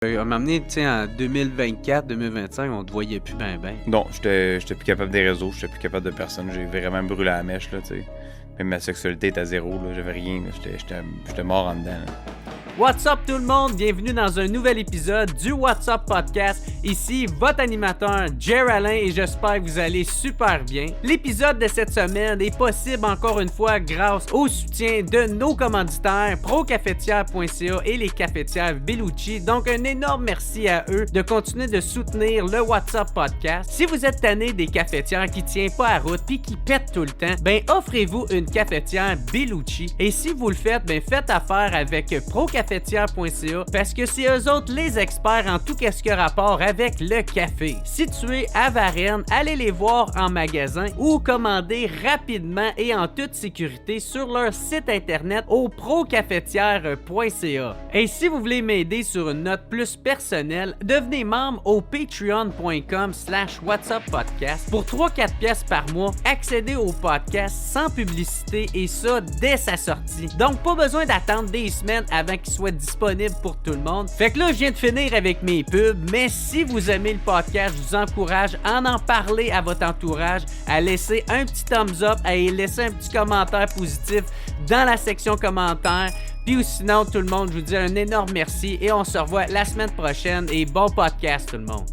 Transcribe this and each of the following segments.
À m'amener, tu sais, en 2024-2025, on te voyait plus ben. Non, j'étais plus capable des réseaux, j'étais plus capable de personne. J'ai vraiment brûlé la mèche, là, tu sais. Même ma sexualité était à zéro, là. J'avais rien, là. J'étais mort en dedans, là. What's up tout le monde? Bienvenue dans un nouvel épisode du What's Up Podcast. Ici, votre animateur, Jer Alain, et j'espère que vous allez super bien. L'épisode de cette semaine est possible encore une fois grâce au soutien de nos commanditaires procafetière.ca et les cafetières Bellucci. Donc, un énorme merci à eux de continuer de soutenir le What's Up Podcast. Si vous êtes tanné des cafetières qui tiennent pas à route puis qui pètent tout le temps, ben offrez-vous une cafetière Bellucci. Et si vous le faites, ben faites affaire avec procafetière.ca parce que c'est eux autres les experts en tout ce qui a rapport avec le café. Situés à Varennes, allez les voir en magasin ou commander rapidement et en toute sécurité sur leur site internet au procafetière.ca. Et si vous voulez m'aider sur une note plus personnelle, devenez membre au patreon.com/whatsuppodcast. Pour 3-4 pièces par mois, accédez au podcast sans publicité et ça dès sa sortie. Donc pas besoin d'attendre des semaines avant qu'il soit disponible pour tout le monde. Fait que là, je viens de finir avec mes pubs, mais si vous aimez le podcast, je vous encourage à en parler à votre entourage, à laisser un petit thumbs up, à y laisser un petit commentaire positif dans la section commentaires. Puis ou sinon, tout le monde, je vous dis un énorme merci et on se revoit la semaine prochaine et bon podcast tout le monde.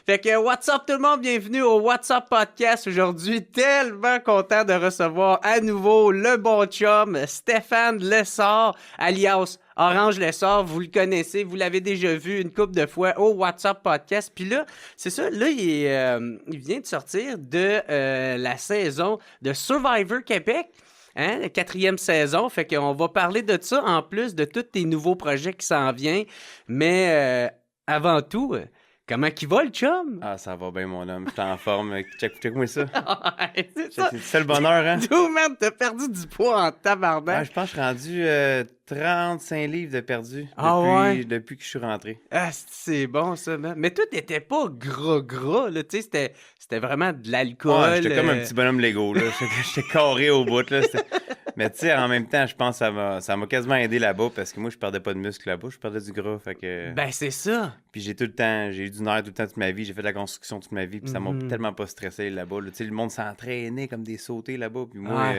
Fait que what's up tout le monde, bienvenue au What's Up Podcast. Aujourd'hui, tellement content de recevoir à nouveau le bon chum Stéphane Lessard, alias Orange Lessard. Vous le connaissez, vous l'avez déjà vu une couple de fois au What's Up Podcast. Puis là, c'est ça, là, il vient de sortir de la saison de Survivor Québec. Hein, la 4e saison, fait qu'on va parler de ça en plus de tous tes nouveaux projets qui s'en viennent. Mais avant tout, comment qu'il va le chum? Ah, ça va bien, mon homme. J'étais en forme. Check-moi ça. C'est ça le bonheur, hein? Tout, man, t'as perdu du poids en tabarnak. Ah, je pense que je suis rendu 35 livres de perdu depuis que je suis rentré. Ah, c'est bon, ça, man. Mais toi, t'étais pas gras, là. Tu sais, c'était vraiment de l'alcool. Ouais, j'étais comme un petit bonhomme Lego, là. J'étais carré au bout, là. Mais tu sais, en même temps, je pense que ça m'a quasiment aidé là-bas parce que moi, je perdais pas de muscle là-bas, je perdais du gras, fait que... Ben, c'est ça. Puis j'ai eu du nerf tout le temps toute ma vie, j'ai fait de la construction toute ma vie, puis ça m'a tellement pas stressé là-bas. Là. Tu sais, le monde s'entraînait comme des sautés là-bas, puis moi,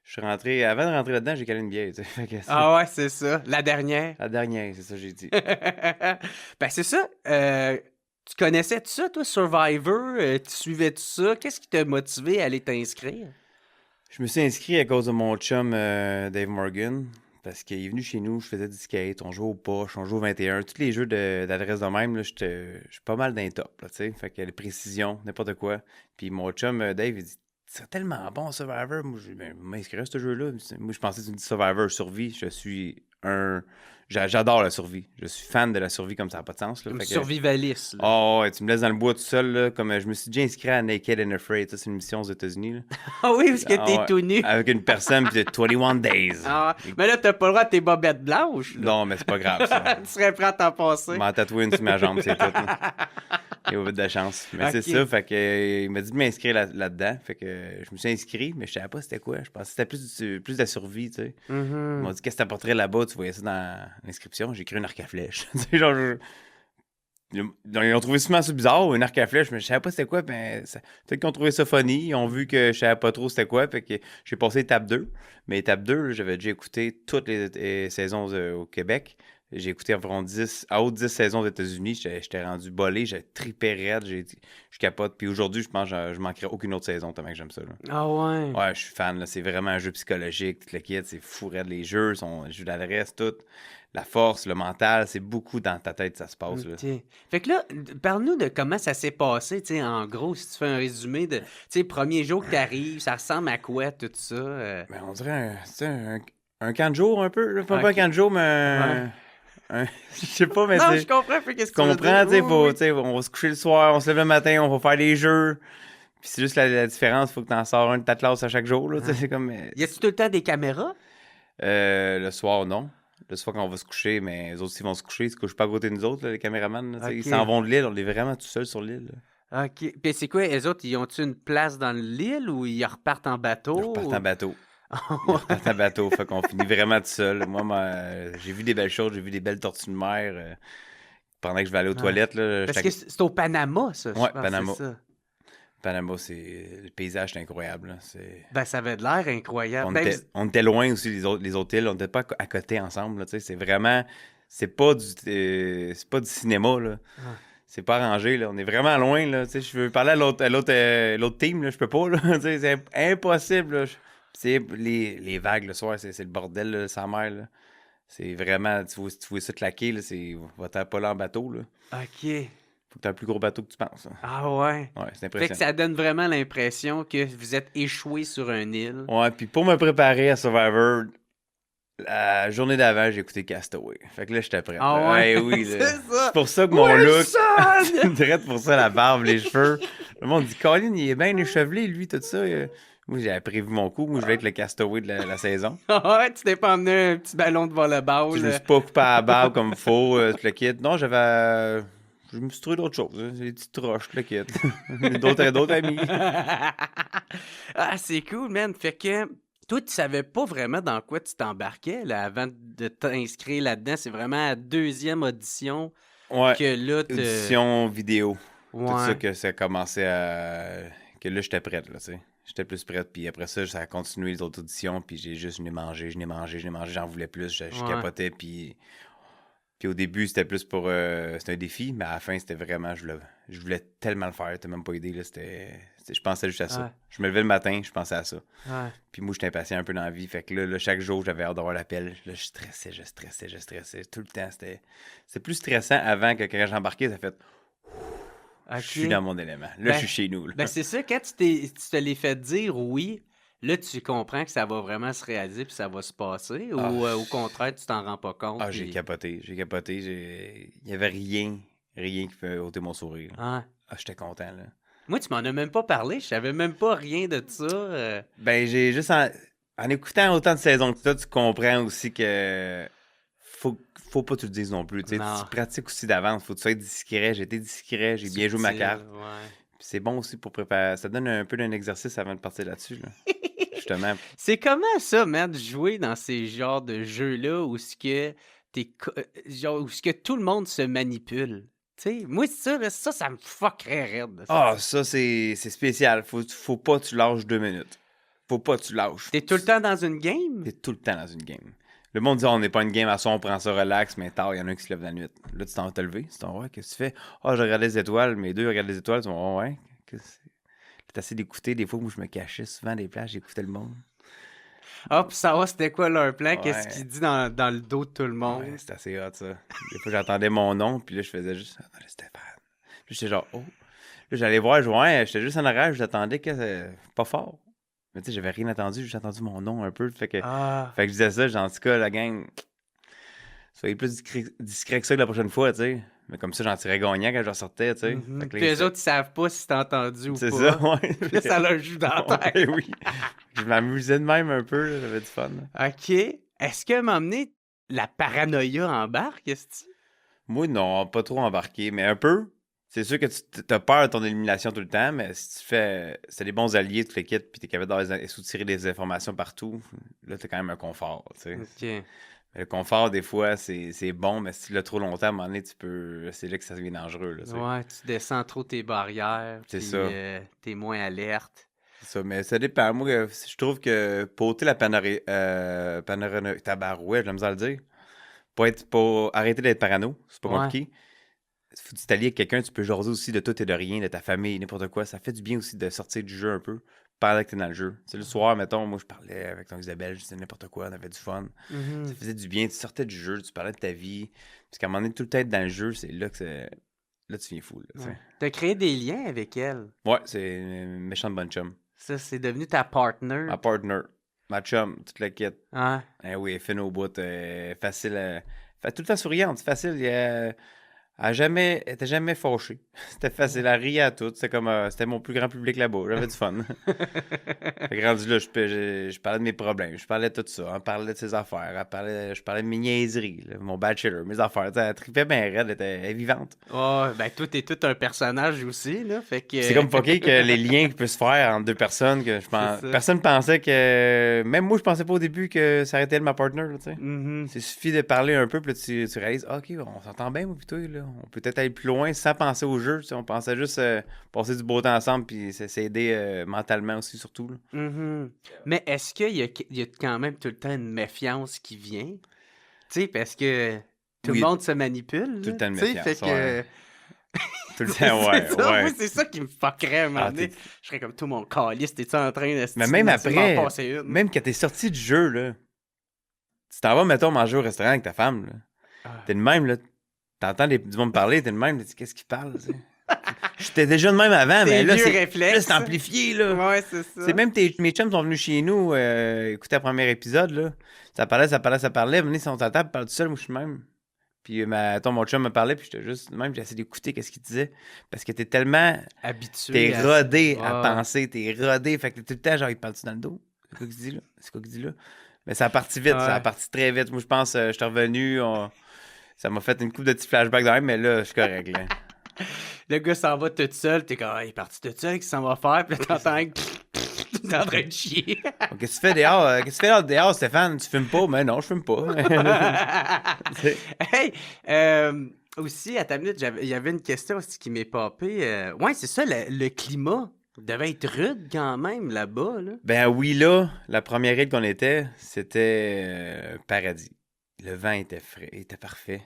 je suis rentré... Avant de rentrer là-dedans, j'ai calé une bière, tu sais. Ah ouais, c'est ça. La dernière. La dernière, c'est ça que j'ai dit. Ben, c'est ça. Tu connaissais tout ça, toi, Survivor? Tu suivais tout ça? Qu'est-ce qui t'a motivé à aller t'inscrire? Je me suis inscrit à cause de mon chum Dave Morgan, parce qu'il est venu chez nous, je faisais du skate, on jouait au poche, on jouait au 21, tous les jeux d'adresse de même, là, je suis pas mal dans les top, là, tu sais, fait que les précisions, n'importe quoi. Puis mon chum Dave, il dit « C'est tellement bon, Survivor! » Moi, je m'inscrire à ce jeu-là. Moi, je pensais que tu me dis Survivor, survie, J'adore la survie. Je suis fan de la survie comme ça n'a pas de sens. Là. Survivaliste. Oh, ouais, tu me laisses dans le bois tout seul. Là, comme je me suis déjà inscrit à Naked and Afraid. Ça, c'est une mission aux États-Unis. Là. Ah oui, parce que t'es tout nu. Avec une personne, puis de 21 days. Ah, mais là, t'as pas le droit de tes bobettes blanches. Là. Non, mais c'est pas grave, ça. Tu serais prêt à t'en passer. Je m'en tatouer une sur ma jambe, c'est tout. Et au bout de la chance. Mais c'est ça, fait que il m'a dit de m'inscrire là-dedans. Fait que je me suis inscrit, mais je savais pas c'était quoi. Je pensais que c'était plus de la survie, tu sais. Ils m'ont dit qu'est-ce que t'apporterais là-bas, tu voyais ça dans l'inscription. J'ai écrit un arc à flèche. Ils ont trouvé souvent ça bizarre, un arc à flèche, mais je savais pas c'était quoi. Ben, peut-être qu'ils ont trouvé ça funny. Ils ont vu que je savais pas trop c'était quoi. Fait que j'ai passé étape 2. Mais étape 2, là, j'avais déjà écouté toutes les saisons au Québec. J'ai écouté environ 10 saisons aux États-Unis. J'étais rendu bolé, j'ai trippé raide, je capote. Puis aujourd'hui, je pense que je manquerais aucune autre saison tellement que j'aime ça. Là. Ah ouais? Ouais, je suis fan. Là. C'est vraiment un jeu psychologique. Tout le kit, c'est fou raide. Les jeux, les jeux d'adresse, tout. La force, le mental, c'est beaucoup dans ta tête ça se passe. Là. Okay. Fait que là, parle-nous de comment ça s'est passé. En gros, si tu fais un résumé de premier jour que t'arrives, ça ressemble à quoi tout ça? Ben, on dirait un camp de jour un peu. Là. Pas un camp de jour, mais... Je sais pas, mais non, je comprends. Qu'est-ce que tu veux dire? On va se coucher le soir, on se lève le matin, on va faire des jeux. Puis c'est juste la différence, il faut que tu en sors un de ta classe à chaque jour. Là, c'est comme, y a-tu tout le temps des caméras? Le soir, non. Le soir, quand on va se coucher, mais les autres, s'ils vont se coucher, ils se couchent pas à côté de nous autres, là, les caméramans. Là, ils s'en vont de l'île, on est vraiment tout seul sur l'île. OK. Puis c'est quoi, les autres, ils ont-tu une place dans l'île ou ils repartent en Ils bateau? repartent en bateau. Ils repartent en bateau. Fait qu'on finit vraiment tout seul. Moi, j'ai vu des belles choses. J'ai vu des belles tortues de mer. Pendant que je vais aller aux Ouais. toilettes, là, Parce que c'est au Panama, ça, je Ouais, pense, Panama. c'est ça. Panama, le paysage, c'est incroyable. Là. Ben, ça avait de l'air incroyable. On était loin aussi, les autres îles. On n'était pas à côté ensemble. Là, c'est vraiment... C'est pas du cinéma, là. Ah. C'est pas arrangé, là. On est vraiment loin, là. Je veux parler à l'autre team, là. Je peux pas, là. C'est impossible, là. Les vagues le soir, c'est le bordel, là, sans mer, là. C'est vraiment... Tu vois ça claquer, là. Va-t'en pas là en bateau, là. OK. Faut que t'aies un plus gros bateau que tu penses. Hein. Ah ouais. Ouais, c'est Fait que impressionnant. ça donne vraiment l'impression que vous êtes échoué sur une île. Ouais, puis pour me préparer à Survivor, la journée d'avant, j'ai écouté Castaway. Fait que là, j'étais prêt. Ah là. ouais? Ouais, oui, là. C'est ça. C'est pour ça que mon look... Wilson! Direct pour ça, la barbe, les cheveux. Le monde dit, Colin, il est bien échevelé, lui, tout ça. Moi, j'ai prévu mon coup. Moi, je vais être le Castaway de la saison. Ah ouais, tu t'es pas emmené un petit ballon de volleyball. Je me suis pas coupé à la barbe comme il faut, tout le kit. Non, je me suis trouvé d'autres choses. Hein. Des petites roches, tout le kit. d'autres amis. Ah, c'est cool, man. Fait que toi, tu savais pas vraiment dans quoi tu t'embarquais là, avant de t'inscrire là-dedans. C'est vraiment la deuxième audition Ouais. que là, Audition vidéo. Ouais. Tout ça que ça a commencé à... Que là, j'étais prête, là, tu sais. J'étais plus prête, puis après ça a continué les autres auditions, puis j'ai juste mangé, j'en voulais plus, je Ouais. capotais, puis au début, c'était plus pour... c'était un défi, mais à la fin, c'était vraiment... Je voulais tellement le faire, t'as même pas idée, là, je pensais juste à ça. Ouais. Je me levais le matin, je pensais à ça. Ouais. Puis moi, j'étais impatient un peu dans la vie, fait que là chaque jour, j'avais hâte d'avoir l'appel. Là, je stressais. Tout le temps, c'était plus stressant avant que quand j'embarquais, ça fait... Ok. Je suis dans mon élément. Là, je suis chez nous. Là. Ben c'est ça, quand tu te l'es fait dire oui, là, tu comprends que ça va vraiment se réaliser puis ça va se passer, ou au contraire, tu t'en rends pas compte? Ah, j'ai capoté. Il y avait rien qui peut ôter mon sourire. Ah. Ah, j'étais content, là. Moi, tu m'en as même pas parlé, je savais même pas rien de ça. Ben, j'ai juste... En écoutant autant de saisons que ça, tu comprends aussi que... Faut pas que tu le dises non plus. Tu pratiques aussi d'avance. Faut que tu sois discret. J'ai été discret. J'ai bien joué ma carte. Ouais. Puis c'est bon aussi pour préparer. Ça donne un peu d'un exercice avant de partir là-dessus. Là. Justement. C'est comment ça, man, de jouer dans ces genres de jeux-là où ce que où ce que tout le monde se manipule? T'sais, moi, ça me fuckerait raide. Ça, c'est spécial. Faut pas que tu lâches 2 minutes. Faut pas que tu lâches. T'es tout le temps dans une game? T'es tout le temps dans une game. Le monde dit, on n'est pas une game à son, on prend ça relax, mais tard, il y en a un qui se lève la nuit. Là, tu t'en vas te lever. Tu t'en ouais, qu'est-ce que tu fais? Je regarde les étoiles. Mes deux regardent les étoiles. Tu vas, ouais. T'essaies d'écouter. Des fois, moi, je me cachais souvent des plages, j'écoutais le monde. Pour savoir c'était quoi leur plan, Ouais. qu'est-ce qu'il dit dans le dos de tout le monde. Ouais, c'était assez hot, ça. Des fois, j'entendais mon nom, puis là, je faisais juste, attendez, Stéphane. Puis j'étais genre, oh. Là, j'allais voir, j'étais juste en arrière, j'attendais que pas fort. Mais tu sais, j'avais rien entendu, j'ai entendu mon nom un peu. Fait que je disais ça, en tout cas, la gang, soyez plus discret que ça la prochaine fois, tu sais. Mais comme ça, j'en tirais gagnant quand je ressortais, tu sais. Mm-hmm. Puis les autres, ils savent pas si t'as entendu ou pas. C'est ça, ouais. Puis là, ça leur joue dans la tête. Oui. Je m'amusais de même un peu, là, j'avais du fun. OK. Est-ce qu'à un moment donné, la paranoïa embarque, est-ce que Moi, non, pas trop embarqué, mais un peu. C'est sûr que tu as peur de ton élimination tout le temps, mais si tu fais... C'est des bons alliés, tu les quittes, puis tu es capable de soutirer des informations partout, là, tu as quand même un confort, tu sais. OK. Mais le confort, des fois, c'est bon, mais si tu l'as trop longtemps, à un moment donné, c'est là que ça devient dangereux, là, tu sais. Ouais, tu descends trop tes barrières, c'est puis ça. T'es moins alerte. C'est ça, mais ça dépend. Moi, je trouve que pour ôter la tabarouette, j'ai la misère à le dire, pour arrêter d'être parano, c'est pas compliqué. Faut que tu t'allies avec quelqu'un, tu peux jaser aussi de tout et de rien, de ta famille, n'importe quoi. Ça fait du bien aussi de sortir du jeu un peu, parler que t'es dans le jeu. Tu sais, le soir, mettons, moi, je parlais avec ton Isabelle, je disais n'importe quoi, on avait du fun. Ça faisait du bien, tu sortais du jeu, tu parlais de ta vie. Parce qu'à un moment donné, tout le temps être dans le jeu, c'est là que là, tu viens fou. Là, Ouais. T'as créé des liens avec elle. Ouais, c'est une méchante bonne chum. Ça, c'est devenu ta partner. Ma partner. Ma chum, toute la quête. Ah. Oui, elle est fine au bout, facile. Tout le temps souriante, c'est facile. Elle était jamais fâchée. C'était facile, elle riait à tout. C'était comme, c'était mon plus grand public là-bas. J'avais du fun. Fait que rendu là, je parlais de mes problèmes, je parlais de tout ça. On parlait de ses affaires, je parlais de mes niaiseries, là, mon bachelor, mes affaires. Elle tripait bien raide, elle est vivante. Oh, ben toi, t'es tout un personnage aussi, là. Fait que... C'est comme fucké que les liens qui peuvent se faire entre deux personnes, que personne pensait que... Même moi, je pensais pas au début que ça arrêtait ma partner, là, tu sais. Mm-hmm. Il suffit de parler un peu, puis là, tu réalises, OK, on s'entend bien, moi, pis toi, là. On peut peut-être aller plus loin sans penser au jeu, tu sais. On pensait juste passer du beau temps ensemble, puis s'aider mentalement aussi, surtout, là. Mm-hmm. Mais est-ce qu'il y a quand même tout le temps une méfiance qui vient? Tu sais, parce que tout le monde se manipule. Tout le temps une tu sais, méfiance, fait que... ouais. Tout le C'est temps, ouais, ça, ouais. moi, c'est ça qui me fuckerait à un moment Ah, donné. Je serais comme tout mon calice, t'es-tu en train de Mais même après, m'en passer une? même quand t'es sorti du jeu, là, tu t'en vas, mettons, manger au restaurant avec ta femme, là. Ah. T'es de même, là. T'entends du monde parler, t'es de même, tu dis, qu'est-ce qu'il parle, tu sais? J'étais déjà de même avant, mais là, c'est amplifié, là. Ouais, c'est ça. C'est même mes chums sont venus chez nous, écouter le premier épisode, là. Ça parlait. Venez, si on t'entend, parle tout seul, moi, je suis même. Puis, mon chum me parlait, puis j'étais juste même, j'ai essayé d'écouter qu'est-ce qu'il disait. Parce que t'es tellement habitué. T'es rodé à penser, t'es rodé. Fait que t'es tout le temps, genre, il te parle-tu dans le dos? C'est quoi qu'il dit là? C'est quoi qu'il dit là? Mais ça a parti vite, ça a parti très vite. Moi, je pense, je suis revenu, ça m'a fait une couple de petits flashbacks dans même, mais là, je suis correct, là. Le gars s'en va tout seul, t'es comme, il est parti tout seul, qu'est-ce qu'il s'en va faire? Puis là, t'entends t'es en train de chier. Qu'est-ce que tu fais dehors? Qu'est-ce que tu fais dehors, Stéphane? Tu fumes pas? Mais non, je fume pas. Hey, aussi, à ta minute, il y avait une question aussi qui m'est popée. Ouais, c'est ça, le climat devait être rude quand même là-bas, là. Ben oui, là, la première île qu'on était, c'était paradis. Le vent était frais, était parfait.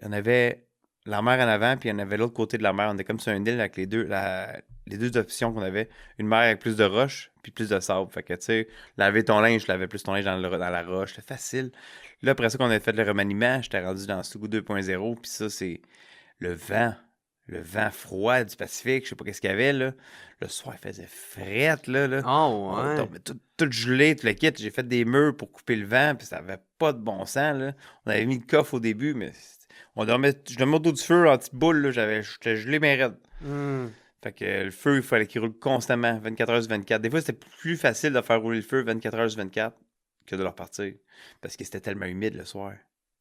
On avait la mer en avant, puis on avait l'autre côté de la mer. On était comme sur une île avec les deux options qu'on avait. Une mer avec plus de roches, puis plus de sable. Fait que, tu sais, laver ton linge, je lavais plus ton linge dans la roche. C'était facile. Là, après ça qu'on a fait le remaniement, j'étais rendu dans Sugu 2.0, puis ça, c'est le vent. Le vent froid du Pacifique, je sais pas qu'est-ce qu'il y avait, là. Le soir, il faisait frette, là. Oh, ouais. On tombait tout gelé, tout le kit. J'ai fait des murs pour couper le vent, puis ça avait pas de bon sens, là. On avait mis le coffre au début, mais je dormais au dos du feu en petite boule, là. J'étais gelé bien raide. Fait que le feu, il fallait qu'il roule constamment, 24 heures sur 24. Des fois, c'était plus facile de faire rouler le feu 24 heures sur 24 que de le repartir. Parce que c'était tellement humide le soir.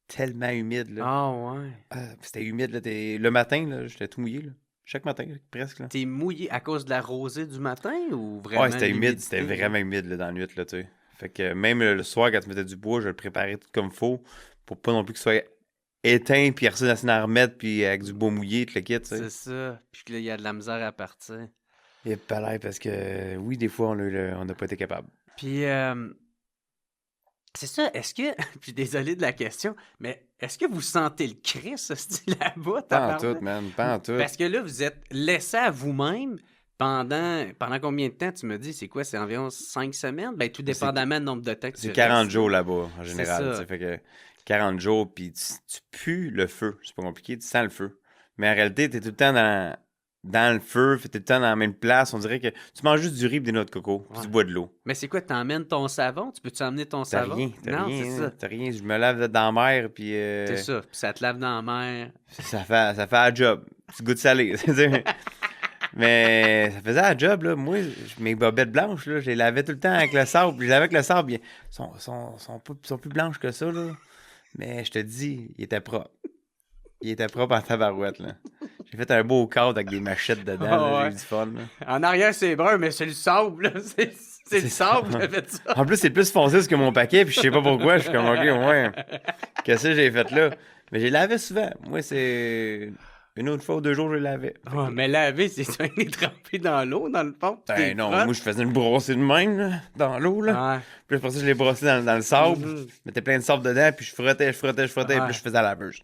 Tellement humide, là. Ah, ouais. C'était humide, là. Le matin, là, j'étais tout mouillé, là. Chaque matin, presque, là. T'es mouillé à cause de la rosée du matin ou vraiment? Ouais, c'était humide. C'était vraiment humide, là, dans la nuit, là, tu sais. Fait que même le soir, quand tu mettais du bois, je le préparais tout comme faut pour pas non plus qu'il soit éteint, puis resté dans une remettre, puis avec du bois mouillé, tout le kit, tu sais. C'est ça. Puis là, il y a de la misère à partir. Et pas l'air, parce que, oui, des fois, on n'a pas été capable. Puis, c'est ça, est-ce que, puis désolé de la question, mais est-ce que vous sentez le Christ, ce style là-bas? Pas en tout, man, pas en tout. Parce que là, vous êtes laissé à vous-même pendant combien de temps? Tu me dis, c'est quoi? C'est environ 5 semaines? Ben, tout dépendamment du nombre de temps que tu C'est 40 restes. jours là-bas, en général. Ça fait que 40 jours, puis tu pues le feu. C'est pas compliqué, tu sens le feu. Mais en réalité, t'es tout le temps dans le feu, t'es tout le temps dans la même place. On dirait que tu manges juste du riz et des noix de coco, puis tu bois de l'eau. Mais c'est quoi, t'emmènes ton savon? Tu peux-tu emmener ton savon? T'as rien, c'est ça. T'as rien. Je me lave dans la mer, puis... C'est ça, puis ça te lave dans la mer. Ça fait la job. Tu goûtes salé. Mais ça faisait la job, là. Moi, mes bobettes blanches, là, je les lavais tout le temps avec le sable. Puis je lavais avec le sable, ils sont plus blanches que ça, là. Mais je te dis, il était propre. Il était propre en tabarouette, là. J'ai fait un beau cadre avec des machettes dedans, là. J'ai eu du fun, là. En arrière, c'est brun, mais c'est le sable, là. C'est le sable qui a fait ça. En plus, c'est plus foncé que mon paquet, puis je sais pas pourquoi. Je suis comme, OK, ouais. Qu'est-ce que j'ai fait là? Mais j'ai lavé souvent. Moi, c'est... Une autre fois ou 2 jours, je l'avais. Ouais, mais laver, c'est ça, il est trempé dans l'eau, dans le fond. Ben non, moi, je faisais une brossée de même, là, dans l'eau, là. Ouais. Puis après ça, je l'ai brossé dans le sable. Je mettais plein de sable dedans, puis je frottais, et puis je faisais la laveuse.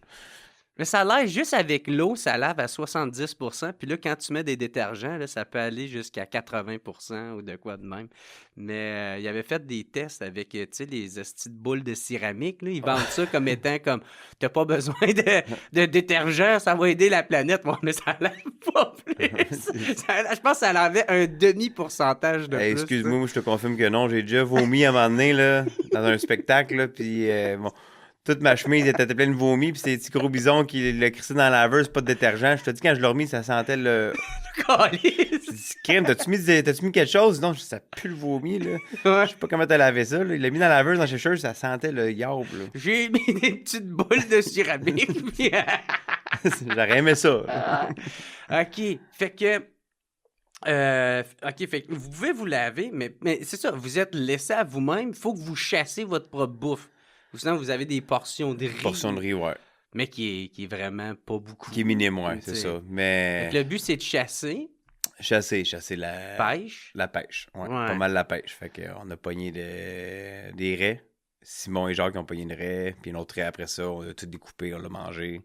Mais ça lave juste avec l'eau, ça lave à 70%. Puis là, quand tu mets des détergents, là, ça peut aller jusqu'à 80% ou de quoi de même. Mais il avait fait des tests avec, tu sais, les estis de boules de céramique. Là. Ils vendent ça comme étant comme, t'as pas besoin de détergent, ça va aider la planète. Bon, mais ça lave pas plus. Je pense que ça lavait un demi-pourcentage de plus. Excuse-moi, moi, je te confirme que non. J'ai déjà vomi à un moment donné, là, dans un spectacle, là, puis bon... Toute ma chemise était pleine de vomi, puis c'est des petits gros bisons qui le crissaient dans la laveuse, pas de détergent. Je te dis, quand je l'ai remis, ça sentait le. Calice! Crème, t'as-tu mis quelque chose? Non, ça pue le vomi, là. Ouais. Je sais pas comment t'as lavé ça, là. Il l'a mis dans la laveuse, dans la sécheuse, ça sentait le yaourt, là. J'ai mis des petites boules de céramique. Puis... J'aurais aimé ça. OK. Fait que. OK, fait que vous pouvez vous laver, mais c'est ça, vous êtes laissé à vous-même. Il faut que vous chassez votre propre bouffe. Ou sinon, vous avez des portions de riz. Portion de riz, ouais. Mais qui est vraiment pas beaucoup. Qui est minime, ouais, c'est T'sais. ça. Fait Mais. que le but, c'est de chasser, Chasser la. pêche. La pêche, ouais. Ouais. Pas mal la pêche. Fait qu'on a pogné des raies. Simon et Jacques ont pogné une raie, puis une autre raie après ça. On a tout découpé, on l'a mangé.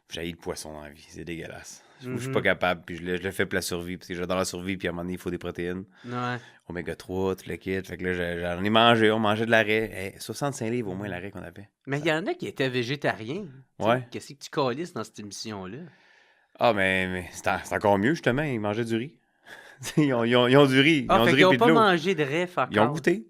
J'ai le poisson dans la vie, c'est dégueulasse. Je suis pas capable, puis je le fais pour la survie, parce que j'adore la survie, puis à un moment donné, il faut des protéines. Ouais. Oméga 3, tout le kit. Fait que là, j'en ai mangé, on mangeait de la raie. Hey, 65 livres au moins la raie qu'on avait. Mais il y en a qui étaient végétariens. T'sais, Ouais. Qu'est-ce que tu calisses dans cette émission-là? Ah, mais c'est encore mieux, justement, ils mangeaient du riz. ils ont du riz. Ah, Ils ont fait du qu'ils riz n'ont puis de pas l'eau. mangé de rêve encore. Ils ont goûté,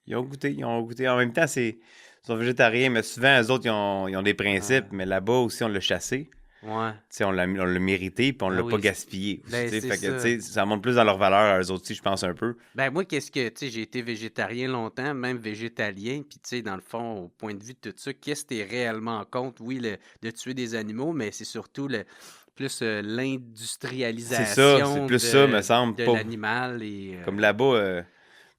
ils ont goûté. En même temps, ils sont végétariens, mais souvent, eux autres, ils ont des principes, mais là-bas aussi, on l'a chassé. Ouais. T'sais, on l'a mérité, puis on l'a oui. pas gaspillé. Aussi, Ben, t'sais. c'est Fait que, ça. t'sais, ça monte plus dans leur valeur à eux autres aussi, je pense, un peu. Ben moi, tu sais, j'ai été végétarien longtemps, même végétalien, puis tu sais, dans le fond, au point de vue de tout ça, qu'est-ce que t'es réellement en compte? Oui, de tuer des animaux, mais c'est surtout plus l'industrialisation C'est ça, c'est plus ça, me semble. de Pas... l'animal. Et, Comme là-bas,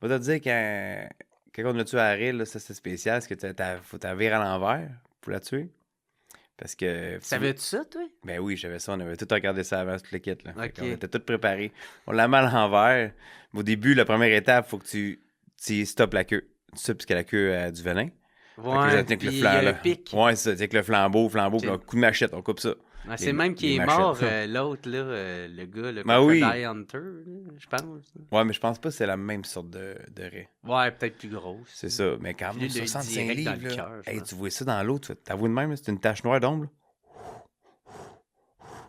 on va te dire, quand on a tué la raie, là, ça c'est spécial, c'est que faut t'avirer à l'envers pour la tuer. Parce que. Savais-tu ça, toi? Ben oui, j'avais ça. On avait tout regardé ça avant, toute l'équipe. Là. Ok. On était tout préparé. On l'a mis à l'envers. Au début, la première étape, il faut que tu stoppes la queue. Tu sais, puisque la queue a du venin. Ouais, Fait que puis il y a un pic. Ouais, c'est ça. Avec le flambeau, puis un coup de machette, on coupe ça. Ah, c'est Les- même qui les est machettes. mort, l'autre, là, le gars, le Ben oui. Crocodile Hunter, là, je pense. Ouais, mais je pense pas que c'est la même sorte de raie. Ouais, peut-être plus grosse. C'est ça. Mais quand Lui, même, il l'a 65 direct livres. dans le Là. cœur, je Hey, pense. tu vois ça dans l'eau, t'avoues de même, là, c'est une tache noire d'ombre. Là.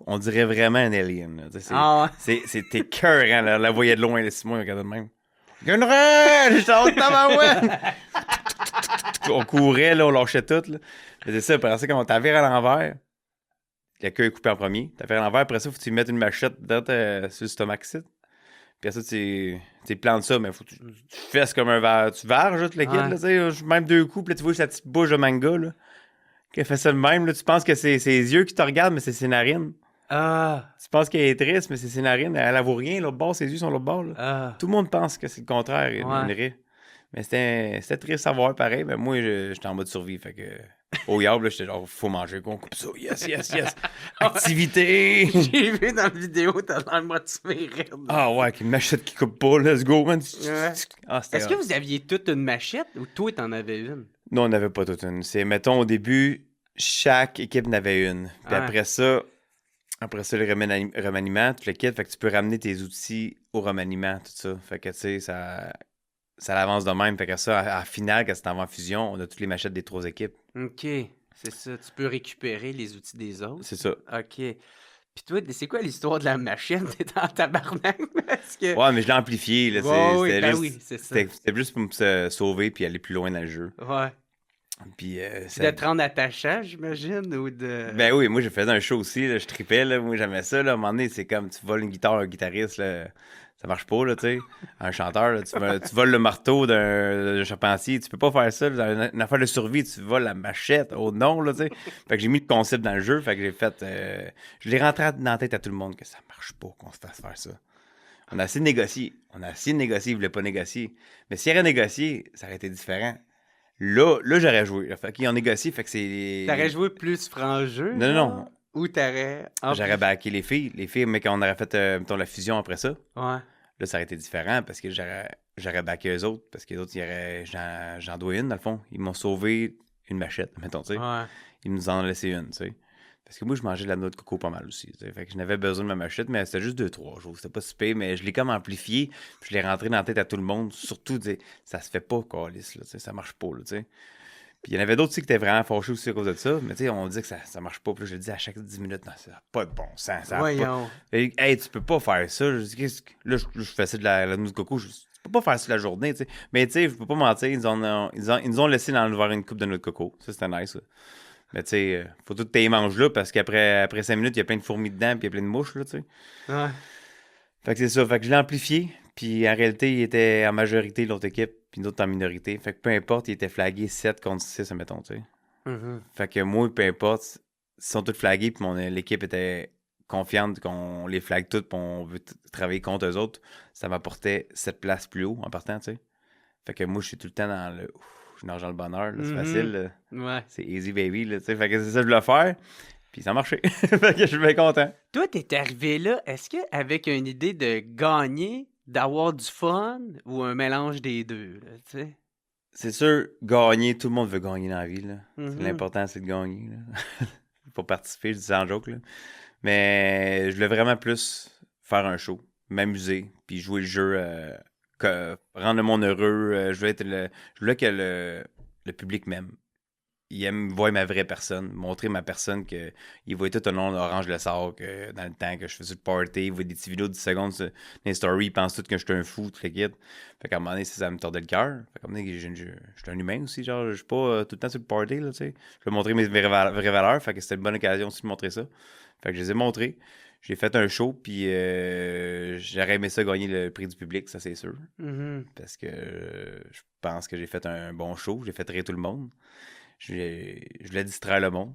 On dirait vraiment un alien. Là. Ah ouais. C'était cœur, hein, la voyait de loin, là, Simon, il regardait de même. Il y a une raie! Je t'en tabarouette! On courait, là, on lâchait tout. Là. C'est ça, après ça, quand on t'avire à l'envers, la queue est coupée en premier. T'avires à l'envers, après ça, faut que tu mettes une machette sur le stomac ici. Puis après ça, tu plantes ça, mais faut que tu fesses comme un verre. Tu varges, tout le kit, Ouais. là, tu sais, même 2 coups, puis là, tu vois sa petite bouche de manga, là. Qu'elle fait ça de même, là, tu penses que c'est ses yeux qui te regardent, mais c'est ses narines. Ah, Tu penses qu'elle est triste, mais c'est ses narines. Elle vaut rien, l'autre bord, ses yeux sont l'autre bord, là. ah. Tout le monde pense que c'est le contraire, une raie. Mais c'était triste à voir pareil, mais moi, j'étais en mode survie, fait que... Au yab, là, j'étais genre, faut manger, qu'on coupe ça, yes, yes, yes. Activité! J'ai vu dans la vidéo, t'as l'air motivé, raide. Ah ouais, qu'une machette qui coupe pas, let's go, man. Ouais. Ah, c'était Est-ce que vous aviez toute une machette ou toi, t'en avais une? Non, on n'avait pas toute une. C'est, mettons, au début, chaque équipe n'avait une. Puis Ouais. après ça, le remaniement, tout le kit, fait que tu peux ramener tes outils au remaniement, tout ça. Fait que, tu sais, ça avance de même. Fait que ça, à la finale, quand c'est en fusion, on a toutes les machettes des 3 équipes. OK, c'est ça. Tu peux récupérer les outils des autres. C'est ça. OK. Puis toi, c'est quoi l'histoire de la machette? T'es en tabarnak? Parce que... Ouais, mais je l'ai amplifié, là. Ouais, oui, C'était ben juste, oui, c'est ça. c'était juste pour me sauver puis aller plus loin dans le jeu. Ouais. Puis, Puis de te rendre attachant, j'imagine, ou de... Ben oui, moi, je faisais un show aussi, là, je tripais, là, moi, j'aimais ça, là, à un moment donné, c'est comme, tu voles une guitare à un guitariste, là, ça marche pas, là, tu sais, un chanteur, là, tu voles le marteau d'un charpentier, tu peux pas faire ça, là, dans une affaire de survie, tu voles la machette, oh non, là, tu sais, fait que j'ai mis le concept dans le jeu, fait que j'ai fait, je l'ai rentré dans la tête à tout le monde que ça marche pas qu'on se fasse faire ça. On a essayé de négocier, ils voulaient pas négocier, mais s'ils avaient négocié, ça aurait été différent. Là, j'aurais joué. Fait qu'ils ont négocié, fait que c'est... T'aurais joué plus franc-jeu? Non, genre? non. Ou t'aurais... J'aurais backé les filles. Les filles, mais quand on aurait fait, mettons, la fusion après ça, Ouais. là, ça aurait été différent parce que j'aurais backé eux autres. Parce que les autres, j'en dois une, dans le fond. Ils m'ont sauvé une machette, mettons, tu sais. Ouais. Ils nous en ont laissé une, tu sais. Parce que moi, je mangeais de la noix de coco pas mal aussi. T'sais. Fait que je n'avais besoin de ma machette, mais c'était juste 2-3 jours. C'était pas si pire, mais je l'ai comme amplifié. Puis je l'ai rentré dans la tête à tout le monde. Surtout, t'sais, ça se fait pas, câlisse, là. Ça marche pas, là, tu sais. Puis il y en avait d'autres aussi qui étaient vraiment fâchés aussi à cause de ça. Mais tu sais, on disait que ça marche pas. Puis je le dis à chaque 10 minutes, non, ça n'a pas de bon sens. Ça a pas... Voyons. Hey, tu peux pas faire ça. Je dis, là, je faisais de la noix de coco. Je dis, tu peux pas faire ça la journée, tu sais. Mais tu sais, je peux pas mentir, ils nous ont laissé dans vers une coupe de noix de coco. Ça, c'était nice, ça. Mais tu sais, faut tout que tu les manges là, parce après 5 minutes, il y a plein de fourmis dedans, puis il y a plein de mouches, là, tu sais. Ouais. Fait que c'est ça. Fait que je l'ai amplifié. Puis en réalité, il était en majorité l'autre équipe, puis l'autre en minorité. Fait que peu importe, il était flagué 7 contre 6, admettons, tu sais. Mhm. Fait que moi, peu importe, ils sont tous flagués, puis l'équipe était confiante qu'on les flague toutes, puis on veut travailler contre eux autres. Ça m'apportait 7 places plus haut en partant, tu sais. Fait que moi, je suis tout le temps dans le. Je nage dans le bonheur, là, c'est facile. Là. Ouais. C'est easy baby, là, tu sais. Fait que c'est ça que je voulais faire. Puis ça a marché. Fait que je suis bien content. Toi, t'es arrivé là, est-ce qu'avec une idée de gagner, d'avoir du fun ou un mélange des deux, là, tu sais? C'est sûr, gagner, tout le monde veut gagner dans la vie, là. Mhm. L'important, c'est de gagner, là. Pour participer, je dis ça en joke, là. Mais je voulais vraiment plus faire un show, m'amuser, puis jouer le jeu, rendre le monde heureux. Je voulais que le public m'aime. Il aime voir ma vraie personne, montrer ma personne que il voit tout au long d'Orange le Sort, que dans le temps que je faisais le party, il voit des petites vidéos de 10 secondes sur les stories, il pense tout que je suis un fou, tout le kid. Fait qu'à un moment donné, ça me tordait le cœur. Fait qu'à un moment donné, je suis un humain aussi, genre, je suis pas tout le temps sur le party, là, tu sais. Je veux montrer mes vraies valeurs, fait que c'était une bonne occasion aussi de montrer ça. Fait que je les ai montrés. J'ai fait un show, puis j'aurais aimé ça gagner le prix du public, ça c'est sûr. Mhm. Parce que je pense que j'ai fait un bon show, j'ai fait rire tout le monde. Je voulais distraire le monde.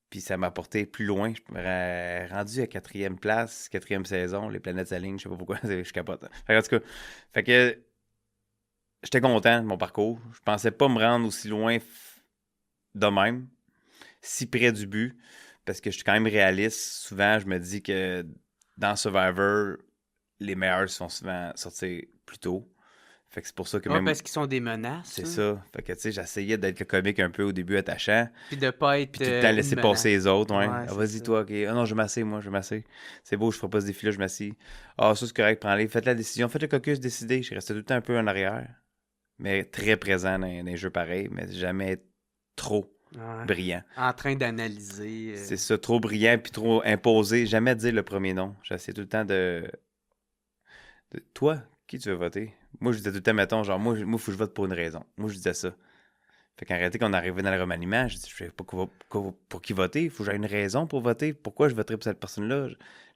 Puis ça m'a apporté plus loin. Je me suis rendu à 4e place, 4e saison, les planètes s'alignent, je sais pas pourquoi, je capote. Fait que, en tout cas, fait que j'étais content de mon parcours. Je pensais pas me rendre aussi loin de même, si près du but, parce que je suis quand même réaliste. Souvent, je me dis que dans Survivor, les meilleurs sont souvent sortis plus tôt. Fait que c'est pour ça que Ouais, même. parce qu'ils sont des menaces. C'est hein. ça. Fait que, tu sais, j'essayais d'être le comique un peu au début attachant. Puis de pas être. Puis tout le temps laisser une passer menace. les autres, ouais. Ouais, Ah, c'est vas-y, ça. toi, ok. Ah non, je m'assieds, moi, je m'assieds. C'est beau, je ferai pas ce défi-là, je m'assieds. Ah, ça, c'est correct, prends-les. Faites la décision, faites le caucus, décidez. Je restais tout le temps un peu en arrière. Mais très présent dans les jeux pareils, mais jamais trop Ouais. brillant. En train d'analyser. C'est ça, trop brillant puis trop imposé. Jamais dire le premier nom. J'essaie tout le temps Toi, qui tu veux voter? Moi, je disais tout le temps, mettons, genre, moi, faut que je vote pour une raison. Moi, je disais ça. Fait qu'en réalité, quand on arrivait dans le remaniement, je dis, je sais pas pour qui voter. Il faut que j'aie une raison pour voter. Pourquoi je voterais pour cette personne-là?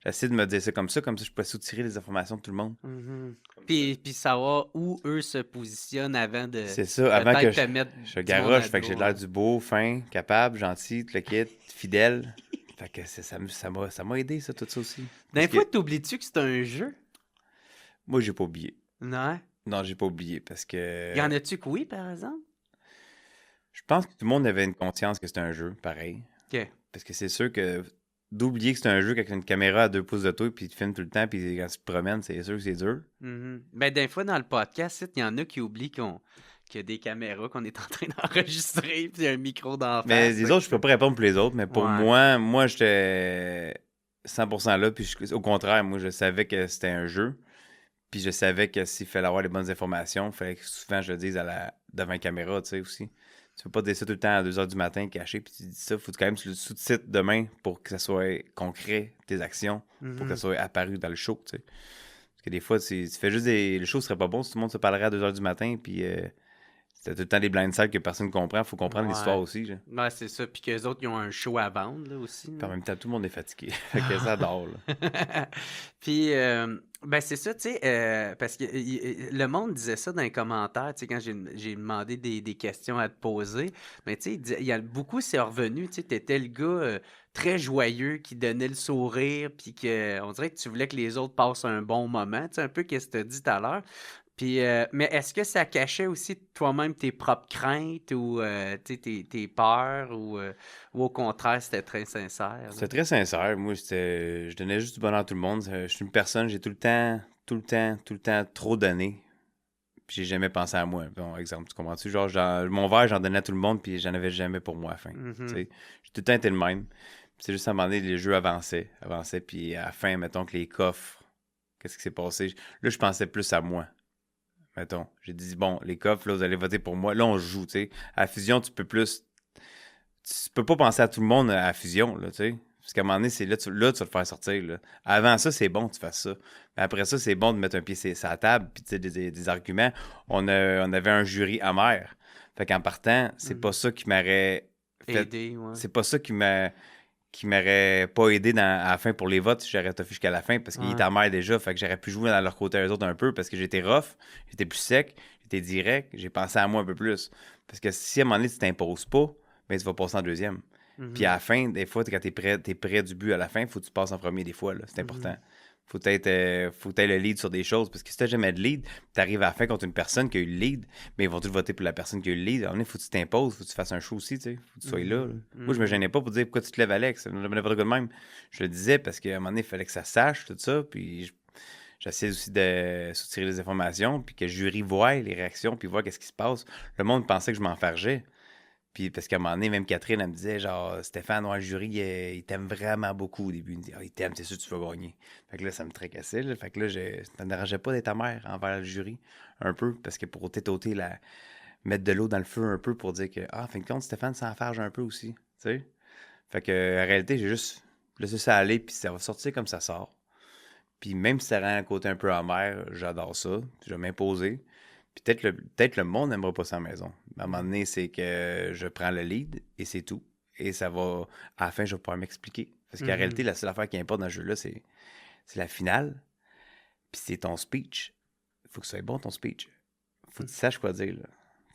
J'essaie de me dire ça, comme ça, je peux soutirer les informations de tout le monde. Mhm. Puis savoir où eux se positionnent avant de. C'est ça, avant que peut-être te mettre je du garoche, monde fait que j'ai à l'air dos, du beau, fin, capable, gentil, tout le kit, fidèle. Fait que ça m'a aidé, ça, tout ça aussi. D'un Parce fois, que t'oublies-tu que c'est un jeu? moi, j'ai pas oublié. Non. Non, j'ai pas oublié parce que Y en a-tu que oui, par exemple? je pense que tout le monde avait une conscience que c'était un jeu, pareil. OK. Parce que c'est sûr que d'oublier que c'est un jeu avec une caméra à 2 pouces de toi puis tu filmes tout le temps puis quand tu te promènes, c'est sûr que c'est dur. Mhm. Ben, d'un fois, dans le podcast, il y en a qui oublient qu'il y a des caméras, qu'on est en train d'enregistrer, puis il y a un micro d'en face. Mais les autres, je peux pas répondre pour les autres, mais pour Ouais. moi, j'étais 100% là. Puis au contraire, moi, je savais que c'était un jeu. Puis je savais que s'il fallait avoir les bonnes informations, il fallait que souvent je le dise devant la caméra, tu sais, aussi. Tu peux pas dire ça tout le temps à 2 h du matin, caché, puis tu dis ça. Faut quand même que tu le sous-titres demain pour que ça soit concret, tes actions, pour que ça soit apparu dans le show, tu sais. Parce que des fois, tu fais juste le show serait pas bon si tout le monde se parlerait à 2 h du matin, puis c'était tout le temps des blindsides que personne ne comprend. Faut comprendre Ouais. l'histoire aussi, là. Ouais, c'est ça. Puis qu'eux autres, ils ont un show à vendre, là, aussi. Puis en même temps, tout le monde est fatigué. Fait que ça dort, là. Puis, ben c'est ça, tu sais, parce que le monde disait ça dans les commentaires, tu sais, quand j'ai demandé des questions à te poser. Mais tu sais, il y a beaucoup, c'est revenu, tu sais, t'étais le gars très joyeux qui donnait le sourire, puis on dirait que tu voulais que les autres passent un bon moment, tu sais, un peu qu'est-ce que tu as dit tout à l'heure. Puis, mais est-ce que ça cachait aussi toi-même tes propres craintes ou tu sais, tes peurs ou au contraire, c'était très sincère? là? C'était très sincère. Moi, je donnais juste du bonheur à tout le monde. Je suis une personne, j'ai tout le temps trop donné. Puis j'ai jamais pensé à moi. Bon, exemple, tu comprends-tu? Genre, mon verre, j'en donnais à tout le monde, puis j'en avais jamais pour moi à la fin. Mhm. Tu sais, j'ai tout le temps été le même. Puis c'est juste à un moment donné, les jeux avançaient, puis à la fin, mettons que les coffres, qu'est-ce qui s'est passé? Là, je pensais plus à moi. Mettons, j'ai dit, bon, les coffres, là, vous allez voter pour moi. Là, on joue, tu sais. À la fusion, tu peux pas penser à tout le monde à la fusion, là, tu sais. Parce qu'à un moment donné, c'est là, tu vas le faire sortir. Là. Avant ça, c'est bon que tu fasses ça. Mais après ça, c'est bon de mettre un pied sur la table, puis tu sais, des arguments. On avait un jury amer. Fait qu'en partant, c'est pas ça qui m'aurait fait... Aider, ouais. C'est pas ça qui m'aurait pas aidé à la fin pour les votes si j'aurais toffé jusqu'à la fin parce qu'il était amer déjà. Fait que j'aurais pu jouer dans leur côté eux autres un peu parce que j'étais rough, j'étais plus sec, j'étais direct, j'ai pensé à moi un peu plus. Parce que si à un moment donné, tu t'imposes pas, ben tu vas passer en deuxième. Puis à la fin, des fois, quand t'es près du but à la fin, il faut que tu passes en premier des fois. Là. C'est important. Faut que tu aies le lead sur des choses. Parce que si tu n'as jamais de lead, tu arrives à la fin contre une personne qui a eu le lead, mais ils vont tous voter pour la personne qui a eu le lead. À un moment donné, faut que tu t'imposes, faut que tu fasses un show aussi. Faut que tu sois là. Moi, je me gênais pas pour dire pourquoi tu te lèves, Alex. N'importe quoi de même. Je le disais parce qu'à un moment donné, il fallait que ça sache tout ça. Puis j'essaie aussi de soutirer les informations, puis que le jury voie les réactions, puis voit qu'est-ce qui se passe. Le monde pensait que je m'enfargeais. Puis parce qu'à un moment donné, même Catherine, elle me disait, genre, Stéphane, ouais, le jury, il t'aime vraiment beaucoup au début. Il me dit, il t'aime, c'est sûr que tu vas gagner. Fait que là, ça me tracassait. Là. Fait que là, ça ne dérangeait pas d'être amère envers le jury, un peu, parce que pour tétoter, mettre de l'eau dans le feu un peu pour dire que, en fin de compte, Stéphane s'enfarge un peu aussi. Tu sais? Fait que, en réalité, j'ai juste laissé ça aller, puis ça va sortir comme ça sort. Puis même si ça rend un côté un peu amer, j'adore ça. Je vais m'imposer. Puis peut-être le monde n'aimera pas ça à la maison. À un moment donné, c'est que je prends le lead et c'est tout. Et ça va... À la fin, je vais pouvoir m'expliquer. Parce qu'en réalité, la seule affaire qui importe dans ce jeu-là, c'est la finale. Puis c'est ton speech. Il faut que ce soit bon, ton speech. Faut que tu saches quoi dire, là.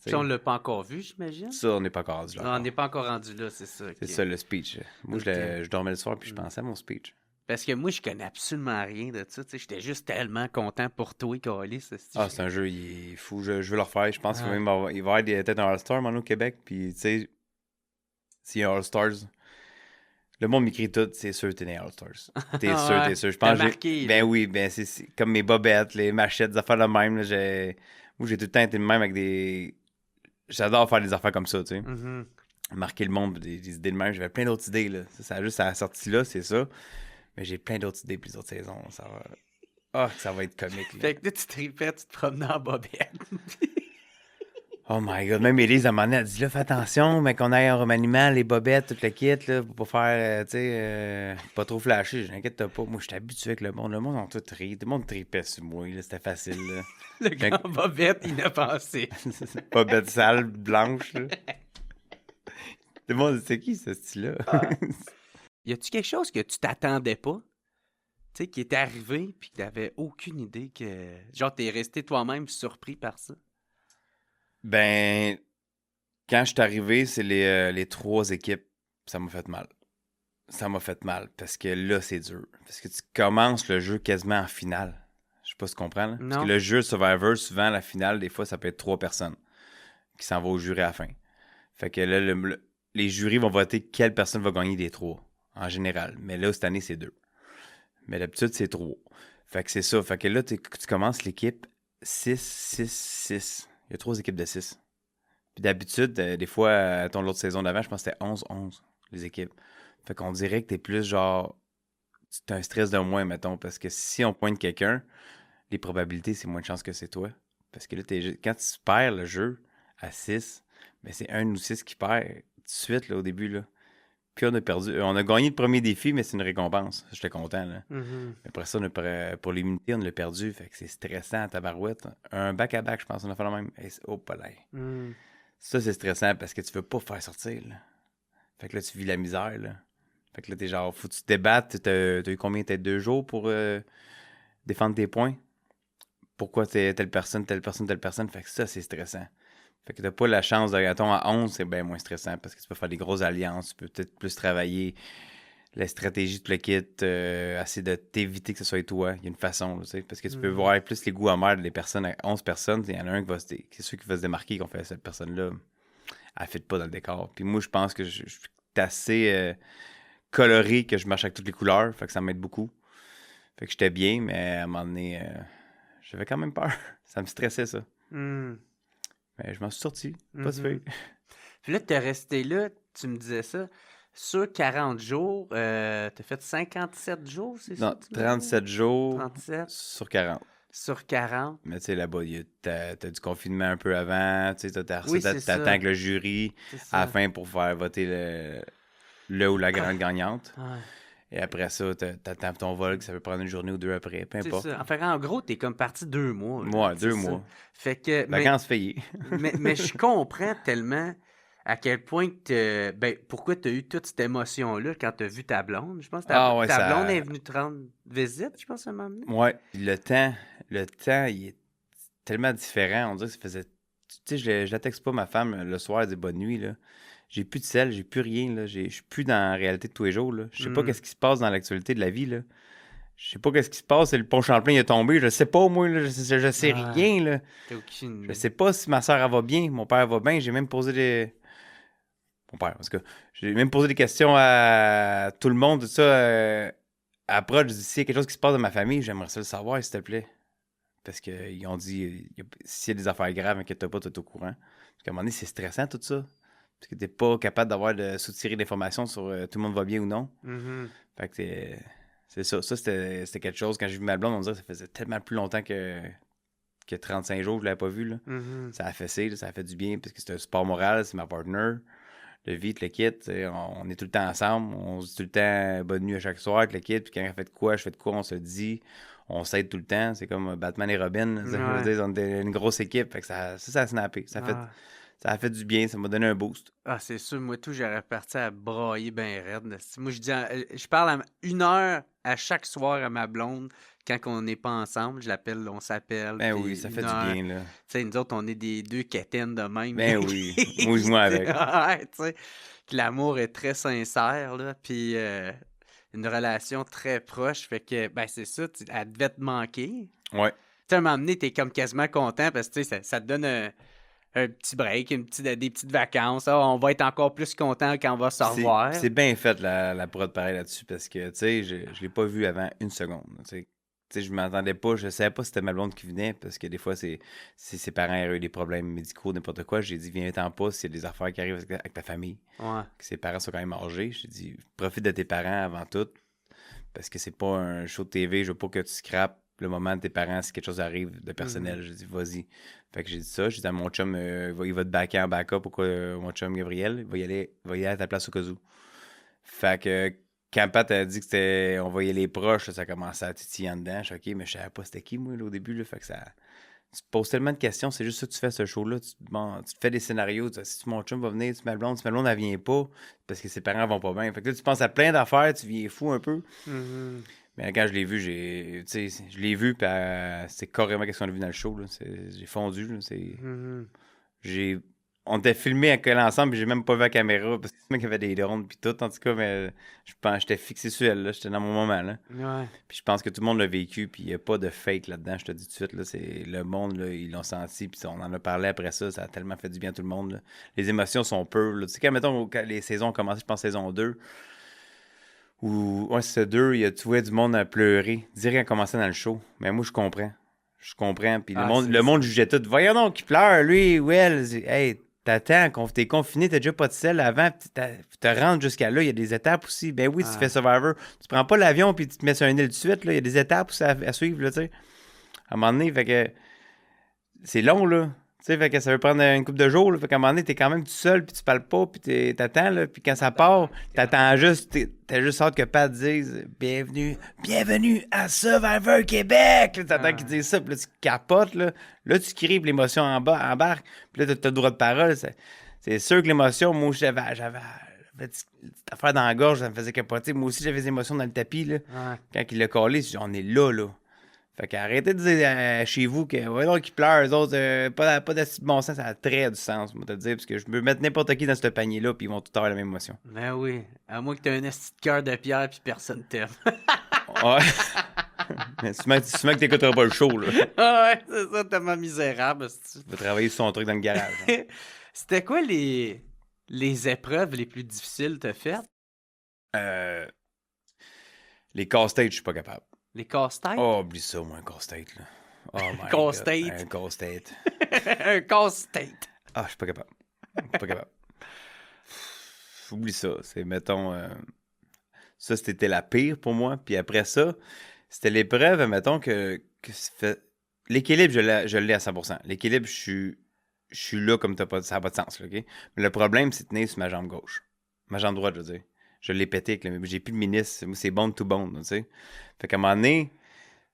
Puis on l'a pas encore vu, j'imagine? Ça, on n'est pas encore rendu là. Non, on n'est pas encore rendu là, c'est ça. C'est ça, le speech. Moi, je dormais le soir puis je pensais à mon speech. Parce que moi, je connais absolument rien de ça. J'étais juste tellement content pour toi, Calis. C'est un jeu, il est fou. Je veux le refaire. Je pense qu'il va y avoir peut-être un All-Star maintenant au Québec. Puis, tu sais, s'il y a un All-Stars, le monde m'écrit tout. C'est sûr que t'es né All-Stars. T'es sûr, t'es sûr. Je pense marqué, ben oui, ben c'est comme mes bobettes, les machettes, des affaires de même. Là, moi, j'ai tout le temps été de même avec des... J'adore faire des affaires comme ça, tu sais. Marquer le monde, des idées de même. J'avais plein d'autres idées, là. Ça a juste à la sortie là, c'est ça. Mais j'ai plein d'autres idées pour les autres saisons. Ça va être comique. Là. Fait que là, tu tripais, tu te promenais en bobette. Oh my God. Même Élise, à un moment donné, elle dit là, fais attention, mais qu'on aille en remaniement, les bobettes, tout le kit, là, pour pas faire, tu sais, pas trop flasher. Je n'inquiète pas. Moi, je suis habitué avec le monde. Le monde en tout ri. Tout le monde tripait sur moi. Là, c'était facile. Là. Le gars en bobette, il a pensé. Bobette sale, blanche. Là. Tout le monde, c'est qui ce style-là? Y a-tu quelque chose que tu t'attendais pas? Tu sais, qui était arrivé, puis que t'avais aucune idée que... Genre, t'es resté toi-même surpris par ça? Ben, quand je suis arrivé, c'est les 3 équipes. Ça m'a fait mal. Ça m'a fait mal, parce que là, c'est dur. Parce que tu commences le jeu quasiment en finale. Je sais pas si tu comprends, là. Non. Parce que le jeu Survivor, souvent, la finale, des fois, ça peut être 3 personnes qui s'en vont au jury à la fin. Fait que là, les jurys vont voter quelle personne va gagner des 3. En général. Mais là, cette année, c'est 2. Mais d'habitude, c'est 3. Fait que c'est ça. Fait que là, tu commences l'équipe 6, 6, 6. Il y a 3 équipes de 6. Puis d'habitude, des fois, l'autre saison d'avant, je pense que c'était 11, 11, les équipes. Fait qu'on dirait que t'es plus genre... T'as un stress de moins, mettons. Parce que si on pointe quelqu'un, les probabilités, c'est moins de chance que c'est toi. Parce que là, quand tu perds le jeu à 6, ben c'est 1 ou 6 qui perd tout de suite, là, au début, là. Puis on a perdu. On a gagné le premier défi, mais c'est une récompense. J'étais content, là. Après ça, pour l'immunité, on l'a perdu. Fait que c'est stressant à tabarouette. Un back-à-back, je pense, on a fait le même. Oh, pas là. Ça, c'est stressant parce que tu veux pas faire sortir, là. Fait que là, tu vis la misère, là. Fait que là, t'es genre, faut que tu te débattes. T'as eu combien? T'as 2 jours pour défendre tes points? Pourquoi t'es telle personne? Fait que ça, c'est stressant. Fait que t'as pas la chance de gâton à 11, c'est bien moins stressant parce que tu peux faire des grosses alliances, tu peux peut-être plus travailler la stratégie de le kit, essayer de t'éviter que ce soit toi. Il y a une façon, tu sais, parce que tu peux voir plus les goûts amers des personnes à 11 personnes. Il y en a un qui c'est ceux qui va se démarquer, qu'on fait cette personne-là, elle ne fit pas dans le décor. Puis moi, je pense que je suis assez coloré que je marche avec toutes les couleurs, fait que ça m'aide beaucoup. Fait que j'étais bien, mais à un moment donné, j'avais quand même peur. Ça me stressait, ça. Mais je m'en suis sorti. Pas si fait. Puis là, t'es resté là, tu me disais ça, sur 40 jours, t'as fait 57 jours, c'est ça? Non, 37 jours 37 sur 40. Sur 40. Mais tu sais, là-bas, t'as du confinement un peu avant, tu sais, t'attends que le jury à la fin pour faire voter là où la grande gagnante. Ouais. Et après ça, t'attends ton vol, que ça peut prendre une journée ou deux après, peu C'est importe. ça. En gros, t'es comme parti 2 mois. Là, Ouais, c'est 2 ça. mois. Fait que, Vacances payées. mais je comprends tellement à quel point pourquoi tu as eu toute cette émotion-là quand tu as vu ta blonde. Je pense que Ah ouais, ta blonde est ça... venue te rendre visite, je pense, à un moment donné. Ouais, le temps, il est tellement différent. On dirait que ça faisait... Tu sais, je la texte pas, ma femme, le soir, elle dit bonne nuit, là. J'ai plus de sel, j'ai plus rien, là. Je suis plus dans la réalité de tous les jours, là. Je sais pas qu'est-ce qui se passe dans l'actualité de la vie, là. Je sais pas qu'est-ce qui se passe, le pont Champlain il est tombé, je sais pas, moi, là. Je sais Ah, rien, là. t'as aucune Je idée. sais pas si ma soeur, elle va bien, mon père va bien. J'ai même posé des... Mon père, parce que j'ai même posé des questions à tout le monde, tout ça. Après, je dis, s'il y a quelque chose qui se passe dans ma famille, j'aimerais ça le savoir, s'il te plaît. Parce qu'ils ont dit, s'il y a des affaires graves, inquiète-toi pas, tu es au courant. Parce qu'à un moment donné, c'est stressant tout ça. Parce que t'es pas capable de soutirer d'informations sur tout le monde va bien ou non. Mhm. Fait que c'est ça. Ça, c'était quelque chose. Quand j'ai vu ma blonde, on dirait que ça faisait tellement plus longtemps que 35 jours que je l'avais pas vu. Là. Mhm. Ça a fessé, là, ça a fait du bien parce que c'est un sport moral, c'est ma partner. Le vie, le kit, on est tout le temps ensemble. On se dit tout le temps bonne nuit à chaque soir avec le kit. Puis quand elle fait de quoi, je fais de quoi, on se dit. On s'aide tout le temps. C'est comme Batman et Robin. Je veux Ouais. dire, on est une grosse équipe. Fait que ça a snappé. Ah. Ça a fait du bien. Ça m'a donné un boost. Ah, c'est sûr, moi tout, j'aurais parti à brailler ben raide. Moi, je parle 1 heure à chaque soir à ma blonde quand on n'est pas ensemble. Je l'appelle, on s'appelle. Ben Puis oui, ça fait 1 du heure. bien, là. Tu sais, nous autres, on est des deux quétaines de même. Ben oui. Mouille-moi avec. Ouais, tu sais. Puis l'amour est très sincère, là. Puis une relation très proche. Fait que, ben, c'est ça, elle devait te manquer. Ouais. Tu sais, à un moment donné, t'es comme quasiment content parce que, tu sais, ça te donne un petit break, des petites vacances. Ah, on va être encore plus content quand on va se revoir. C'est bien fait la prod pareil là-dessus parce que, tu sais, je l'ai pas vu avant une seconde. Tu sais, je m'attendais pas, je savais pas si c'était ma blonde qui venait parce que des fois, si ses parents avaient eu des problèmes médicaux, n'importe quoi, j'ai dit, viens-t'en pas s'il y a des affaires qui arrivent avec ta famille. Ouais. Que ses parents sont quand même âgés. J'ai dit, profite de tes parents avant tout parce que c'est pas un show de TV, je veux pas que tu scrapes le moment de tes parents si quelque chose arrive de personnel. J'ai dit, vas-y. Fait que j'ai dit ça. J'ai dit à mon chum, il va te backer en backup ou quoi, mon chum Gabriel, il va y aller à ta place au cas où. Fait que quand Pat a dit que c'était on va y aller proche, ça commençait à titiller en dedans. Je suis OK, mais je savais pas c'était qui, moi, là, au début. Là, fait que ça. Tu te poses tellement de questions, c'est juste ça que tu fais ce show-là. Tu te fais des scénarios. Si mon chum va venir, si ma blonde, elle vient pas, parce que ses parents vont pas bien. Fait que là, tu penses à plein d'affaires, tu viens fou un peu. Mhm. Mais quand je l'ai vu, je l'ai vu, puis c'est carrément ce qu'on a vu dans le show. Là. J'ai fondu. Là, Mhm. on était filmés à coller ensemble, puis j'ai même pas vu la caméra, parce que c'est moi qui avait des drones, puis tout. En tout cas, mais je pense j'étais fixé sur elle, là. J'étais dans mon moment. Là. Ouais. Puis je pense que tout le monde l'a vécu, puis il n'y a pas de fake là-dedans, je te dis tout de suite. Là, c'est le monde, là, ils l'ont senti, puis on en a parlé après ça, ça a tellement fait du bien à tout le monde. Là. Les émotions sont pures. Là. Tu sais, quand les saisons ont commencé, je pense saison 2, ouais, c'est 2, tu vois du monde à pleurer, direct à commencer dans le show. Mais moi, je comprends. Je comprends. Puis le monde jugeait tout. Voyons donc, qui pleure, lui ou elle. Hey, t'attends, t'es confiné, t'as déjà pas de sel avant, tu te rentres jusqu'à là, il y a des étapes aussi. Ben oui, si tu fais Survivor, tu prends pas l'avion puis tu te mets sur un île tout de suite, là, il y a des étapes aussi à suivre, là, tu sais. À un moment donné, fait que c'est long, là. Tu sais, fait que ça veut prendre une couple de jours, là, fait qu'à un moment donné, t'es quand même tout seul, puis tu parles pas, puis t'attends, là, puis quand ça part, t'attends juste, t'as juste hâte que Pat dise « Bienvenue à Survivor Québec! » Là, t'attends qu'il dise ça, puis là, tu capotes, là. Là, tu cries, puis l'émotion embarque, puis là, t'as le droit de parole. C'est sûr que l'émotion, moi, j'avais une petite affaire dans la gorge, ça me faisait capoter. Moi aussi, j'avais des émotions dans le tapis, là. Ouais. Quand il l'a collé, on est là, là. Fait qu'arrêtez de dire chez vous que ouais, donc, qu'ils pleurent, eux autres, pas de bon sens, ça a très du sens, moi, te le dire, parce que je peux mettre n'importe qui dans ce panier-là, puis ils vont tout avoir la même émotion. Ben oui. À moins que t'aies un esti de cœur de pierre puis personne t'aime. Ouais. Mais souvent que t'écouteras pas le show, là. Ouais, c'est ça, tellement misérable. Tu vas travailler sur son truc dans le garage. Hein. C'était quoi les épreuves les plus difficiles que t'as faites? Les casse-têtes, je suis pas capable. Les casse-têtes? Oh, oublie ça, moi, un casse-tête, là. Oh my Casse-tête. God, un casse-tête. Un casse-tête. Ah, je suis pas capable. Pas capable. Oublie ça. C'est, mettons... ça, c'était la pire pour moi. Puis après ça, c'était l'épreuve, mettons, que l'équilibre, je l'ai à 100%. L'équilibre, je suis là comme ça n'a pas de sens, là, OK? Mais le problème, c'est de tenir sur ma jambe gauche. Ma jambe droite, je veux dire. Je l'ai pété avec j'ai plus de ministre. Moi, c'est bone to bone, tu sais. Fait qu'à un moment donné,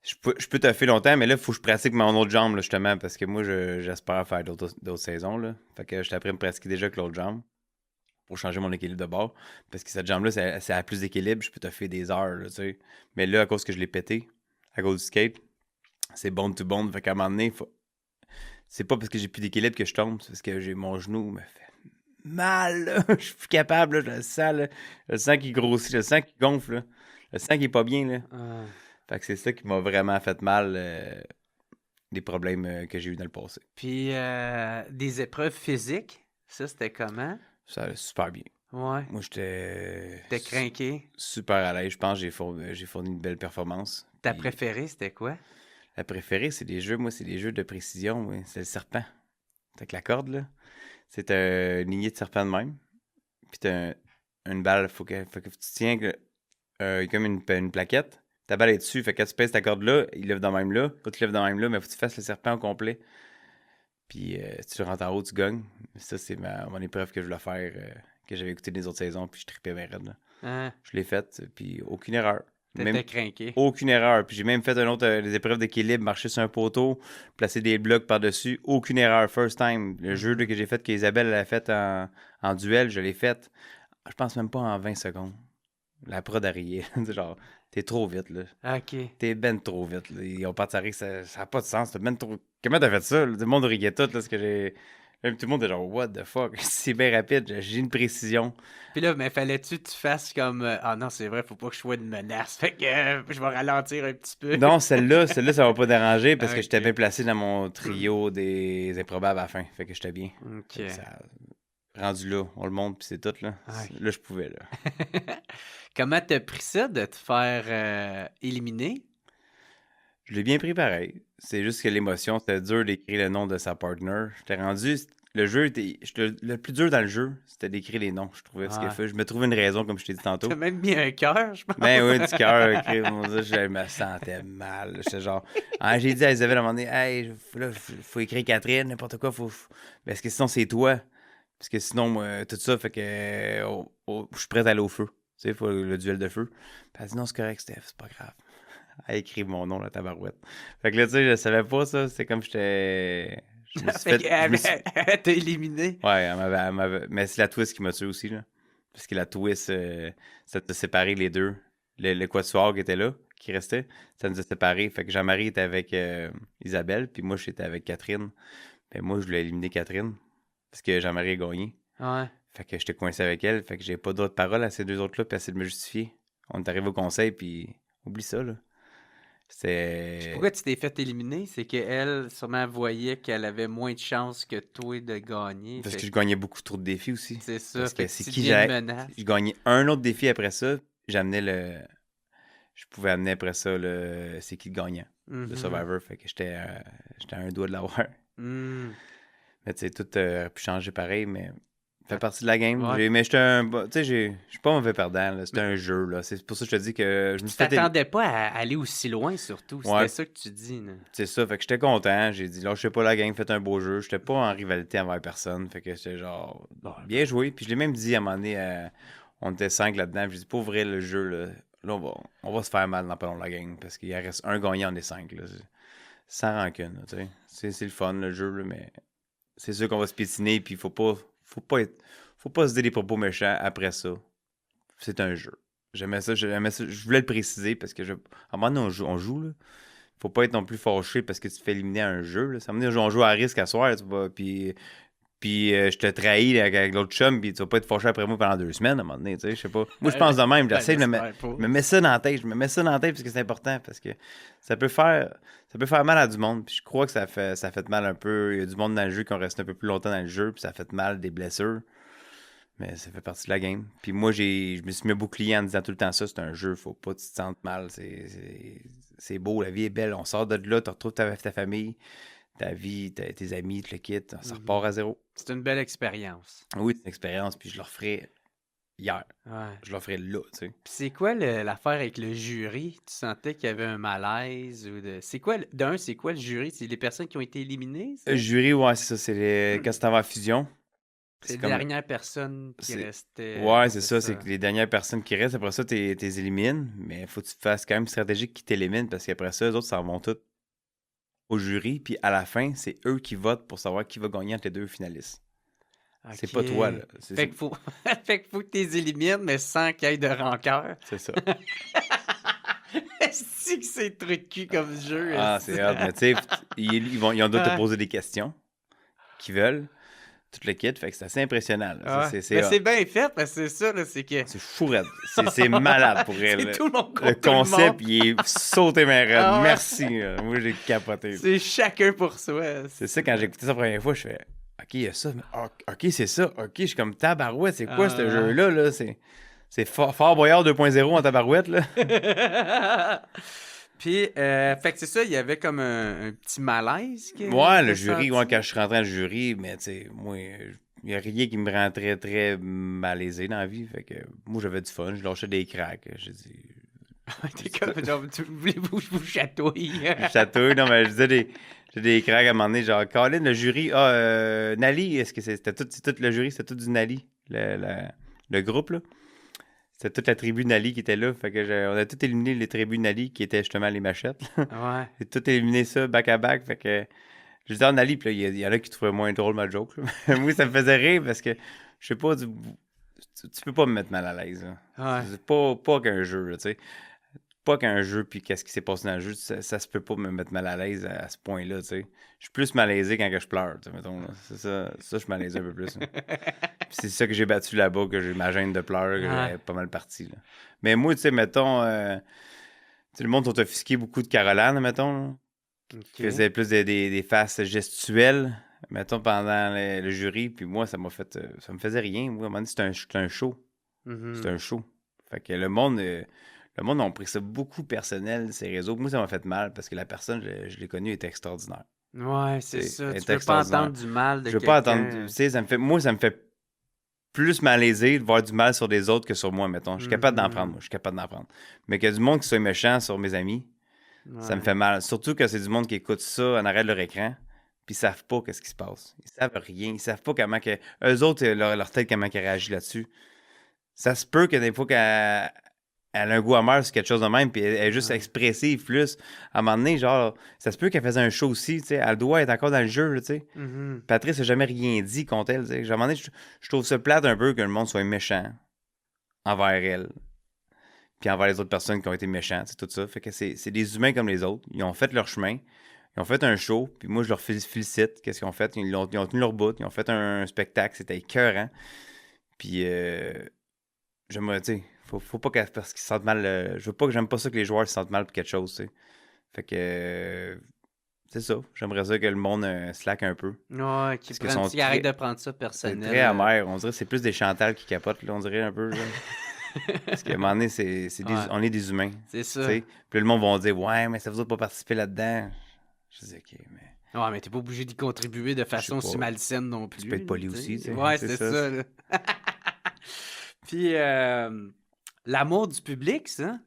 je peux toffer longtemps, mais là, il faut que je pratique mon autre jambe, là, justement, parce que moi, j'espère faire d'autres saisons, là. Fait que j'étais après me pratiquer déjà avec l'autre jambe pour changer mon équilibre de bord. Parce que cette jambe-là, c'est à plus d'équilibre, je peux toffer des heures, là, tu sais. Mais là, à cause que je l'ai pété, à cause du skate, c'est bone to bone. Fait qu'à un moment donné, c'est pas parce que j'ai plus d'équilibre que je tombe, c'est parce que j'ai mon genou me fait mal, là. Je suis plus capable, là. Je le sens, là. Je le sens qu'il grossit, je le sens qu'il gonfle, là. Je le sens qu'il est pas bien, là. Ah. Fait que c'est ça qui m'a vraiment fait mal, des problèmes que j'ai eu dans le passé. Puis des épreuves physiques, ça c'était comment? Ça allait super bien. Ouais. Moi, j'étais T'es craqué. super à l'aise. Je pense que j'ai fourni une belle performance. Ta Puis préférée, c'était quoi? la préférée, c'est des jeux de précision. Oui. C'est le serpent. Avec la corde, là. C'est une lignée de serpent de même. Puis t'as une balle, faut que tu tiens comme une plaquette. Ta balle est dessus, fait que quand tu pèses ta corde là, il lève dans même là. Quand tu lèves dans même là, mais faut que tu fasses le serpent au complet. Puis si tu rentres en haut, tu gagnes. Ça, c'est mon épreuve que je voulais faire, que j'avais écouté des autres saisons, puis je trippais bien raide, là. Hein? Je l'ai faite, puis aucune erreur. T'étais Même craqué. aucune erreur. Puis j'ai même fait des épreuves d'équilibre, marcher sur un poteau, placer des blocs par-dessus. Aucune erreur. First time. Le jeu là, que j'ai fait, qu'Isabelle a fait en duel, je l'ai fait, je pense même pas en 20 secondes. La prod a rié. Genre, t'es trop vite, là. OK. T'es ben trop vite, là. Ils ont parti à rire, ça n'a pas de sens. T'es ben trop... Comment t'as fait ça? Là? Tout le monde riait tout, là, ce que j'ai... Là, tout le monde est genre, what the fuck? C'est bien rapide, j'ai une précision. Puis là, mais fallait-tu que tu fasses comme ah non, c'est vrai, faut pas que je sois une menace. Fait que je vais ralentir un petit peu. Non, celle-là, ça va pas déranger parce que j'étais Ok. bien placé dans mon trio des improbables à la fin. Fait que j'étais bien. OK. Fait que rendu là, on le monte puis c'est tout, là. Ouais. Là, je pouvais, là. Comment t'as pris ça de te faire éliminer? Je l'ai bien pris pareil. C'est juste que l'émotion, c'était dur d'écrire le nom de sa partner. J'étais rendu. Le jeu était. Le plus dur dans le jeu, c'était d'écrire les noms, je trouvais. Parce Ouais. que je me trouvais une raison, comme je t'ai dit tantôt. T'as même mis un cœur, je pense. Ben oui, du cœur, écrire. Mon Dieu, je me sentais mal. J'étais genre. Ah, j'ai dit à Isabelle à un moment donné, hey, là, faut écrire Catherine, n'importe quoi. Parce que sinon, c'est toi. Parce que sinon, moi, tout ça fait que je suis prêt à aller au feu. Tu sais, faut le duel de feu. Puis elle dit non, c'est correct, Steph, c'est pas grave. Elle écrit mon nom, la tabarouette. Fait que là, tu sais, je savais pas ça. C'était comme j'étais. Je me suis Fait fait. je me suis- qu'elle t'a éliminé. Ouais, elle m'avait. Mais c'est la twist qui m'a tué aussi, là. Parce que la twist, ça t'a séparé les deux. Le quatuor qui était là, qui restait, ça nous a séparés. Fait que Jean-Marie était avec Isabelle, puis moi, j'étais avec Catherine. Puis moi, je voulais éliminer Catherine. Parce que Jean-Marie a gagné. Ouais. Fait que j'étais coincé avec elle. Fait que j'ai pas d'autres paroles à ces deux autres-là, puis essayer de me justifier. On est arrivé au conseil, puis oublie ça, là. C'est. Pourquoi tu t'es fait éliminer? C'est qu'elle, sûrement, voyait qu'elle avait moins de chances que toi de gagner. Parce Fait que je gagnais beaucoup trop de défis aussi. c'est ça. Parce Fait que que c'est tu qui deviens j'ai. une menace. Je gagnais un autre défi après ça. J'amenais le. Je pouvais amener après ça le. C'est qui le gagnant de Mhm. Survivor. Fait que j'étais à un doigt de l'avoir. Mm. Mais tu sais, tout aurait pu changer pareil, mais. Ça fait partie de la game. Ouais. Mais j'étais un. Tu sais, je suis pas mauvais perdant. Là. C'était un jeu. Là. C'est pour ça que je te dis que je me Tu suis fait. t'attendais pas à aller aussi loin, surtout. C'était Ouais. ça que tu dis. Là. C'est ça, fait que j'étais content. J'ai dit, là, je sais pas la game, faites un beau jeu. J'étais pas en rivalité envers personne. Fait que j'étais genre, bien joué. Puis je l'ai même dit à un moment donné, on était 5 là-dedans. J'ai dit, pour vrai, le jeu, là on va se faire mal dans pas long la game. Parce qu'il en reste un gagnant, on est 5. Là, sans rancune, là, tu sais. C'est le fun, le jeu, là, mais c'est sûr qu'on va se piétiner. Puis faut pas se dire des propos méchants après ça. C'est un jeu. J'aimais ça. Je voulais le préciser parce que à un moment donné, on joue là. Faut pas être non plus fâché parce que tu te fais éliminer à un jeu. Là. Ça veut dire on joue à risque à soir, tu vois. Puis je te trahis là, avec l'autre chum, puis tu vas pas être fâché après moi pendant 2 semaines à un moment donné, tu sais, je sais pas. Moi, je pense de même. J'essaie de me mettre ça dans la tête. Je me mets ça dans la tête parce que c'est important, parce que ça peut faire mal à du monde. Puis je crois que ça fait mal un peu. Il y a du monde dans le jeu qui ont resté un peu plus longtemps dans le jeu, puis ça fait mal, des blessures. Mais ça fait partie de la game. Puis moi, je me suis mis un bouclier en disant tout le temps ça, c'est un jeu, faut pas que tu te sentes mal. C'est beau, la vie est belle. On sort de là, tu retrouves ta famille, ta vie, tes amis, tu le quittes, ça repart à zéro. C'est une belle expérience. Oui, c'est une expérience, puis je le referai hier. Ouais. Je le referai là, tu sais. Puis c'est quoi l'affaire avec le jury? Tu sentais qu'il y avait un malaise ou de. C'est quoi c'est quoi le jury? C'est les personnes qui ont été éliminées? Ça? Jury, ouais, c'est ça. C'est quand c'était avant la fusion. C'est les comme... dernières personnes qui c'est- restaient. Ouais, c'est ça. C'est que les dernières personnes qui restent, après ça, t'es élimines. Mais il faut que tu fasses quand même stratégique qui t'éliminent parce qu'après ça, les autres s'en vont tous au jury. Puis à la fin, c'est eux qui votent pour savoir qui va gagner entre les deux finalistes. C'est pas toi, là. OK. Fait qu'il faut... fait qu'il faut que tu les élimines, mais sans qu'il y ait de rancœur. C'est ça. Est-ce que c'est trop de cul comme jeu? Ah, esti? c'est hot. Mais tu sais, ils ont doit te poser des questions qu'ils veulent. Tout le kit. Fait que c'est assez impressionnant. Là. Ouais. C'est Mais hot. c'est bien fait, parce que c'est ça, là, c'est que... C'est fou, raide. C'est malade pour elle. C'est tout le monde contre Le tout le concept, monde. il est sauté mes raides. Ah ouais. Merci. Moi, j'ai capoté. C'est chacun pour soi. C'est ça, quand j'ai écouté ça la première fois, je fais OK, il y a ça. OK, c'est ça. OK, je suis comme tabarouette. C'est quoi ce jeu-là? Là? C'est Fort Boyard 2.0 en tabarouette. Là. Puis, fait que c'est ça, il y avait comme un petit malaise. Ouais, le jury, ouais, quand je suis rentré dans le jury, mais tu sais, moi, il n'y a rien qui me rend très, très malaisé dans la vie. Fait que moi, j'avais du fun. Je lâchais des cracks. J'ai dit. T'es comme, genre, voulez-vous que je vous chatouille? Je chatouille, non, mais je disais j'ai des cracks à un moment donné, genre, Colin, le jury, Nali, est-ce que c'était tout le jury, c'était tout du Nali, le groupe, là. C'était toute la tribu Nali qui était là, fait que on a tout éliminé les tribus Nali qui étaient justement les machettes. Ouais. J'ai tout éliminé ça, back à back, fait que je disais Nali, puis là, il y en a qui trouvaient moins drôle ma joke, là. Moi, ça me faisait rire parce que, je sais pas, tu peux pas me mettre mal à l'aise, là. Ouais. C'est pas qu'un jeu, là, tu sais. Pas qu'un jeu, puis qu'est-ce qui s'est passé dans le jeu, ça se peut pas me mettre mal à l'aise à ce point-là, tu sais. Je suis plus malaisé quand que je pleure, tu sais, mettons, là. C'est ça, je suis malaisé un peu plus. Là. Puis c'est ça que j'ai battu là-bas, que j'ai ma gêne de pleurs, que j'avais pas mal parti, là. Mais moi, tu sais, mettons, tu sais, le monde sont offusqué beaucoup de Caroline, mettons, là, qui faisait plus des faces gestuelles, mettons, pendant le jury, puis moi, ça me faisait rien. Moi, à un moment donné, c'était un show. Mhm. C'était un show. Fait que le monde a pris ça beaucoup personnel, ces réseaux. Moi, ça m'a fait mal parce que la personne, je l'ai connue, était extraordinaire. Ouais, c'est C'est ça. Tu veux pas extraordinaire. entendre du mal de Je veux pas quelqu'un. entendre. Tu sais, ça me fait plus malaiser de voir du mal sur des autres que sur moi, mettons. Je suis capable d'en prendre, moi. Je suis capable d'en prendre. Mais qu'il y a du monde qui soit méchant sur mes amis, ça me fait mal. Surtout que c'est du monde qui écoute ça en arrêt de leur écran, puis ils savent pas qu'est-ce qui se passe. Ils savent rien. Ils savent pas comment que. Eux autres, leur tête, comment qu'elle réagit là-dessus. Ça se peut que des fois elle a un goût amer sur quelque chose de même, puis elle est juste expressive plus. À un moment donné, genre, ça se peut qu'elle faisait un show aussi, tu sais. Elle doit être encore dans le jeu, tu sais. Mhm. Patrice n'a jamais rien dit contre elle, tu sais. À un moment donné, je trouve ça plate un peu que le monde soit méchant envers elle, puis envers les autres personnes qui ont été méchantes, c'est tout ça. Fait que c'est des humains comme les autres. Ils ont fait leur chemin. Ils ont fait un show, puis moi, je leur félicite. Qu'est-ce qu'ils ont fait? Ils ont tenu leur bout. Ils ont fait un spectacle. C'était écœurant. Puis, j'aimerais, tu sais, faut pas parce qu'ils se sentent mal. J'aime pas ça que les joueurs se sentent mal pour quelque chose, tu sais. Fait que, c'est ça. J'aimerais ça que le monde slack un peu. Ouais, qu'ils arrêtent de prendre ça C'est personnel. très amer. On dirait que c'est plus des Chantal qui capotent, là, on dirait un peu. Là. Parce qu'à un moment donné, on est des humains. C'est ça. T'sais. Puis le monde va dire, ouais, mais ça vous a pas participé là-dedans. Je dis, OK, mais. Ouais, mais t'es pas obligé d'y contribuer de façon pas. si malsaine non plus. Tu peux être poli aussi, tu sais. Ouais, c'est ça. Là. Puis, l'amour du public, ça.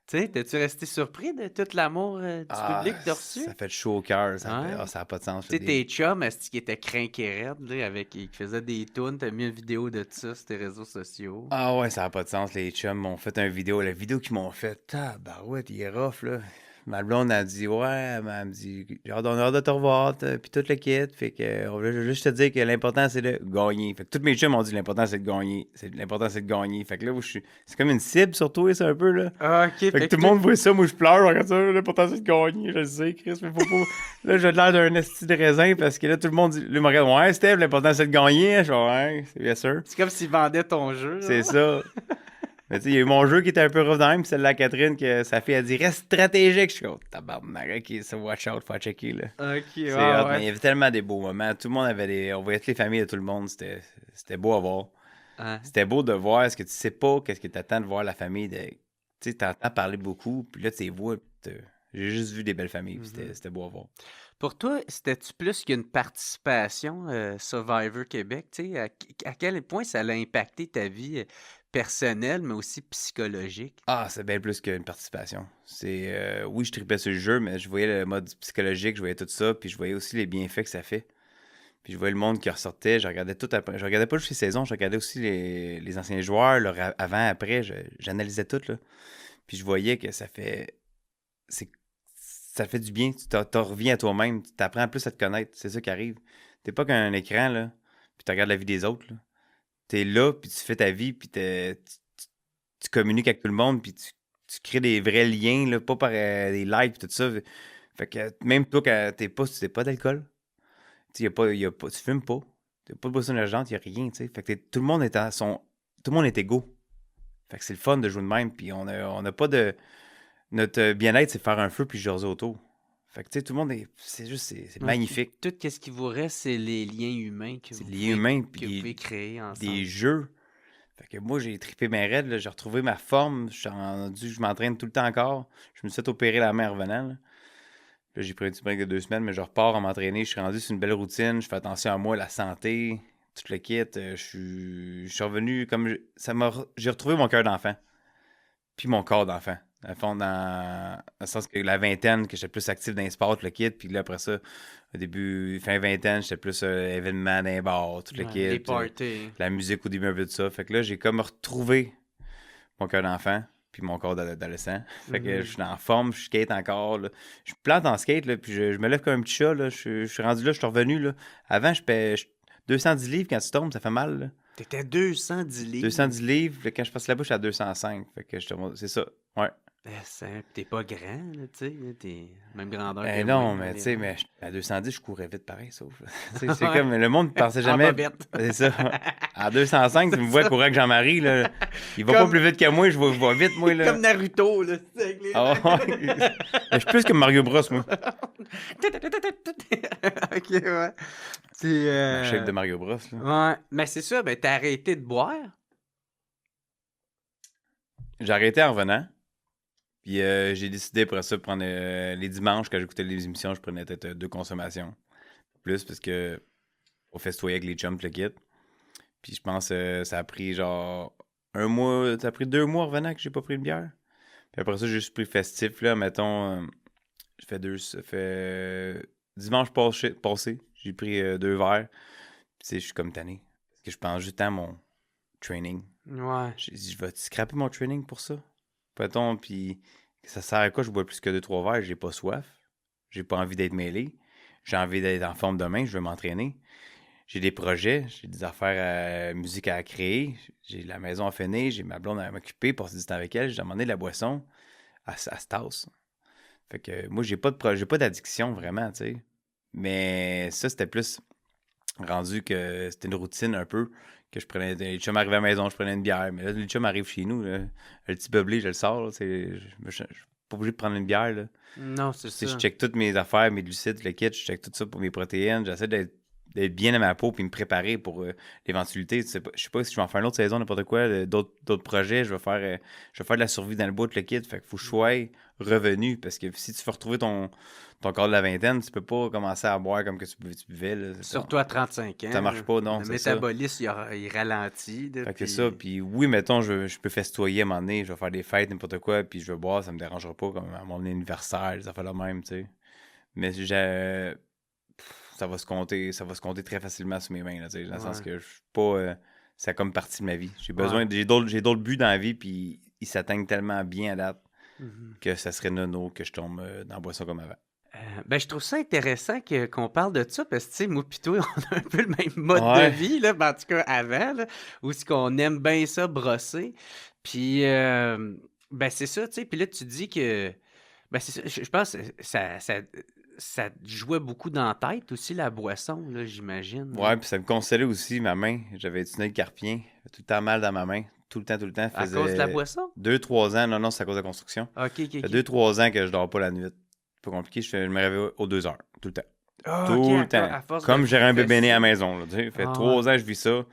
Tu sais, t'es-tu resté surpris de tout l'amour du public que t'as reçu? Ça fait chaud au cœur. Ça Ouais. n'a pas de sens. Tu sais, tes chums, est-ce qu'ils étaient crinqués raides, là, qui faisaient des tunes, t'as mis une vidéo de ça sur tes réseaux sociaux? Ah ouais, ça n'a pas de sens. Les chums m'ont fait une vidéo. La vidéo qu'ils m'ont fait, tabarouette, il est rough, là. Ma blonde a dit, ouais, elle me dit, on a hâte de te revoir, puis tout le kit. Fait que, je veux juste te dire que l'important, c'est de gagner. Fait que tous mes chums m'ont dit, l'important, c'est de gagner. L'important, c'est de gagner. Fait que là, c'est comme une cible sur toi, c'est un peu, là. Ah, ok. Fait que tout le monde voit ça, moi je pleure, regarde ça, l'important c'est de gagner, je le sais, Chris, mais faut pas. Là, j'ai l'air d'un esti de raisin parce que là, tout le monde dit, là, il me regarde, ouais, Steve, l'important c'est de gagner. Je fais, ouais, c'est bien sûr. C'est comme s'ils vendaient ton jeu. C'est ça. Mais tu sais, il y a eu mon jeu qui était un peu rough dans même, puis celle-là, Catherine, que sa fille a dit, reste stratégique. Je suis comme, tabarnak, ok, ça, watch out, faut checker, là. Ok, C'est ouais, hot, ouais. mais il y avait tellement des beaux moments. Tout le monde avait on voyait toutes les familles de tout le monde, c'était beau à voir. Hein? C'était beau de voir, ce que tu sais pas, qu'est-ce que t'attends de voir la famille de. Tu sais, t'entends parler beaucoup, puis là, tu les vois, j'ai juste vu des belles familles, puis c'était beau à voir. Pour toi, c'était-tu plus qu'une participation Survivor Québec? Tu sais, à quel point ça a impacté ta vie personnelle, mais aussi psychologique? Ah, c'est bien plus qu'une participation. Oui, je tripais sur le jeu, mais je voyais le mode psychologique, je voyais tout ça, puis je voyais aussi les bienfaits que ça fait. Puis je voyais le monde qui ressortait. Je regardais tout après. Je regardais pas juste les saisons, je regardais aussi les anciens joueurs, avant, après. J'analysais tout, là. Puis je voyais que ça fait du bien. Tu t'en reviens à toi-même. Tu t'apprends plus à te connaître. C'est ça qui arrive. T'es pas qu'un écran, là, puis tu regardes la vie des autres, là. T'es là, puis tu fais ta vie, puis tu communiques avec tout le monde, puis tu crées des vrais liens, là, pas par des likes, puis tout ça. Fait que même toi, quand tu sais pas d'alcool, tu fumes pas, t'as pas de boisson énergisante, il y a rien, tu sais. Fait que tout le monde est égaux. Fait que c'est le fun de jouer de même, puis on a pas de... Notre bien-être, c'est faire un feu, puis jaser autour. Fait que, tu sais, tout le monde c'est magnifique. Tout ce qui vous reste, c'est les liens humains que vous pouvez créer ensemble. Des jeux. Fait que moi, j'ai trippé mes raids, là, j'ai retrouvé ma forme, je m'entraîne tout le temps encore. Je me suis fait opérer la main en revenant, là. Là, j'ai pris un petit break de 2 semaines, mais je repars à m'entraîner. Je suis rendu sur une belle routine. Je fais attention à moi, la santé, tout le kit. Je suis revenu comme... J'ai retrouvé mon cœur d'enfant. Puis mon corps d'enfant. Dans le fond, dans le sens que la vingtaine, que j'étais plus actif dans les sports, tout le kit. Puis là, après ça, au début, fin vingtaine, j'étais plus événement dans les bars, tout le kit. Les parties. La musique au début, un peu de ça. Fait que là, j'ai comme retrouvé mon cœur d'enfant. Puis mon corps d'adolescent. Fait que je suis en forme, je skate encore. Là. Je plante en skate, là, puis je me lève comme un petit chat. Là. Je suis rendu là, je suis revenu. Là. Avant, je pèse 210 livres. Quand tu tombes, ça fait mal. Là. T'étais 210 livres? 210 livres. Là, quand je passe la bouche, à 205. Fait que c'est ça. Ouais. T'es pas grand, tu sais. T'es même grandeur que non, moi, mais tu sais, mais à 210, je courais vite pareil, sauf. C'est Ouais. comme le monde ne pensait jamais. C'est ça. À 205, tu me vois courir avec Jean-Marie, là. Il va pas plus vite que moi, je vais vite, moi, là. Comme Naruto, là. Avec les... Je suis plus comme Mario Bros, moi. Ok, ouais. C'est. Le chef de Mario Bros, là. Ouais. Mais c'est ça, ben t'as arrêté de boire. J'ai arrêté en revenant. Puis j'ai décidé après ça de prendre les dimanches, quand j'écoutais les émissions, je prenais peut-être 2 consommations. Plus, parce que on festoyait avec les chums, le kit. Puis je pense que ça a pris genre 1 mois, ça a pris 2 mois en revenant que j'ai pas pris une bière. Puis après ça, j'ai juste pris festif, là, mettons, ça fait dimanche passé, j'ai pris 2 verres. Puis je suis comme tanné. Parce que je pense juste à mon training. Ouais. Je vais scraper mon training pour ça. Peut-on, puis ça sert à quoi? Je bois plus que 2-3 verres, j'ai pas soif. J'ai pas envie d'être mêlé. J'ai envie d'être en forme demain, je veux m'entraîner. J'ai des projets, j'ai des affaires musique à créer, j'ai la maison à finir, j'ai ma blonde à m'occuper, passer du temps avec elle, j'ai demandé de la boisson à se tasse. Fait que moi, j'ai pas d'addiction vraiment, tu sais. Mais ça, c'était plus rendu que c'était une routine un peu, que je prenais, les chums arrivaient à la maison, je prenais une bière, mais là, les chums arrivent chez nous, là, le petit beublé, je le sors, là, je suis pas obligé de prendre une bière, là. Non, c'est ça. Je check toutes mes affaires, mes glucides, le kit, je check tout ça pour mes protéines, j'essaie d'être bien à ma peau puis me préparer pour l'éventualité. Je sais pas si je vais en faire une autre saison, n'importe quoi, d'autres projets, je vais faire de la survie dans le bout, le kit, fait qu'il faut que je sois revenu, parce que si tu veux retrouver ton corps de la vingtaine, tu peux pas commencer à boire comme que tu buvais. Là, surtout à 35 ans. Ça marche pas, non. Le métabolisme, il ralentit. Fait que c'est ça. Puis oui, mettons, je peux festoyer à un moment donné, je vais faire des fêtes, n'importe quoi, puis je vais boire, ça me dérangera pas, comme à mon anniversaire, ça fait le même, tu sais. Mais ça va se compter très facilement sur mes mains, là, tu sais, dans le sens que je suis pas... c'est comme partie de ma vie. J'ai d'autres buts dans la vie, puis ils s'atteignent tellement bien à date que ça serait nono que je tombe dans la boisson comme avant. Ben, je trouve ça intéressant qu'on parle de ça, parce que, tu sais, moi pis toi, on a un peu le même mode de vie, là, en tout cas avant, là, où c'est qu'on aime bien ça, brosser. Puis, ben, c'est ça, tu sais, puis là, tu dis que, ben, c'est ça, je pense que ça jouait beaucoup dans la tête aussi, la boisson, là, j'imagine. Ouais, puis ça me consolait aussi, ma main. J'avais du tunnel carpien, tout le temps mal dans ma main. Tout le temps. À cause de la boisson? 2-3 ans, non, c'est à cause de la construction. OK. Ça fait 2-3 ans que je dors pas la nuit. Pas compliqué, je me réveille aux 2 heures, tout le temps. Tout le temps. Comme j'aurais un bébé né à la maison. Là, tu sais. Ça fait 3 ans que je vis ça.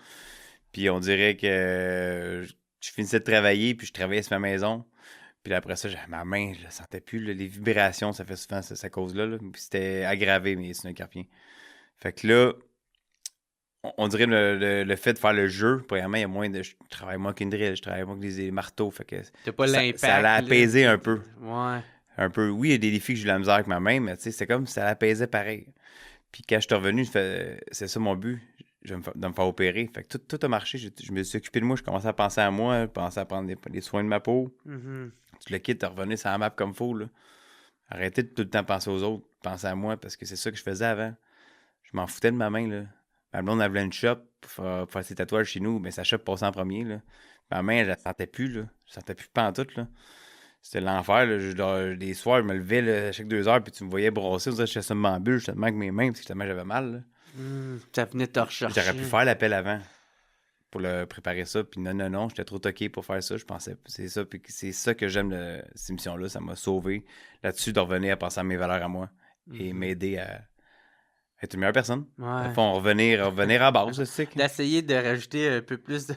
Puis on dirait que je finissais de travailler, puis je travaillais sur ma maison. Puis là, après ça, ma main, je la sentais plus. Là, les vibrations, ça fait souvent cette cause-là. Là. Puis c'était aggravé, mais c'est un carpien. Fait que là, on dirait le fait de faire le jeu, premièrement, il y a moins de. Je travaille moins qu'une drill, je travaille moins que des marteaux. Fait que t'as pas l'impact. Ça l'a apaisé un peu. Ouais. Un peu. Oui, il y a des défis que j'ai eu de la misère avec ma main, mais tu sais, c'est comme ça l'apaisait pareil. Puis quand je suis revenu, c'est ça mon but, de me faire opérer. Fait que tout a marché. Je me suis occupé de moi, je commençais à penser à moi, je commençais à prendre des soins de ma peau. Mhm. Tu le quittes, à revenir sur la map comme faut, là. Arrêtez de tout le temps penser aux autres, penser à moi, parce que c'est ça que je faisais avant. Je m'en foutais de ma main, là. Ma blonde avait une shop pour faire ses tatouages chez nous, mais sa shop passait en premier, là. Ma main, je la sentais plus, là. Je la sentais plus pantoute, là. C'était l'enfer, là. Des soirs, je me levais, là, à chaque 2 heures, puis tu me voyais brosser, on dirait que j'étais somnambule, j'étais tellement avec mes mains, parce que tellement j'avais mal, là. Ça venait te rechercher. J'aurais pu faire l'appel avant pour le préparer ça, puis non, j'étais trop toqué pour faire ça, je pensais, c'est ça, puis c'est ça que j'aime de cette émission-là, ça m'a sauvé là-dessus de revenir à penser à mes valeurs à moi et m'aider à être une meilleure personne. Ouais. Dans le fond, revenir à la base, tu sais. D'essayer de rajouter un peu plus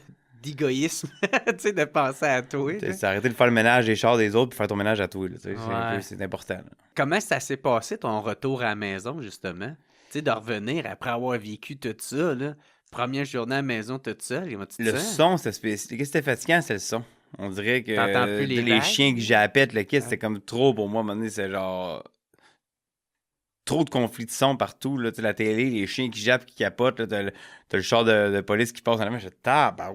d'égoïsme, tu sais, de penser à toi. là. C'est arrêter de faire le ménage des chars des autres puis faire ton ménage à toi, là, tu sais, Ouais. c'est important. Là. Comment ça s'est passé ton retour à la maison, justement? Tu sais, de revenir après avoir vécu tout ça, là. Première journée à la maison toute seule, comment tu te Le sens? son, c'était spécial. Qu'est-ce qui était fatigant, c'est le son. On dirait que T'entends plus les vagues? chiens qui jappettent, le kit, c'était comme trop pour moi. À un moment donné, c'est genre trop de conflits de son partout. Là, tu sais, la télé, les chiens qui jappent, qui capotent. Là, t'as le char de police qui passe en avant. Je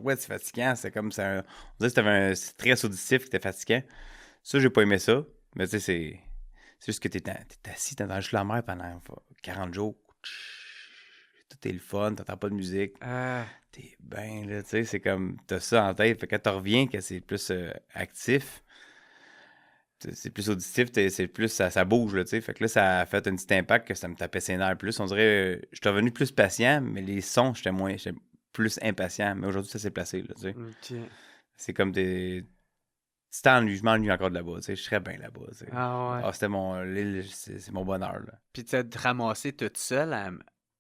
ouais, c'est fatigant. C'est comme ça. On dirait que c'était un stress auditif qui était fatigant. Ça, j'ai pas aimé ça. Mais tu sais, c'est juste que t'es assis, t'entends juste la mer pendant 40 jours. Tout est le fun, t'entends pas de musique. Ah, T'es bien, là, tu sais, c'est comme, t'as ça en tête. Fait que quand tu reviens, que c'est plus actif, c'est plus auditif, c'est plus, ça bouge, là, tu sais. Fait que là, ça a fait un petit impact que ça me tapait ses nerfs plus. On dirait, je suis revenu plus patient, mais les sons, j'étais plus impatient. Mais aujourd'hui, ça s'est placé, là, tu sais. ok. C'est comme des... Si t'ennuies, je m'ennuie encore de là-bas, tu sais. Je serais bien là-bas, tu sais. Ah ouais. Ah, c'était l'île, c'est mon bonheur, là. Puis tu as te ramasser toute seule à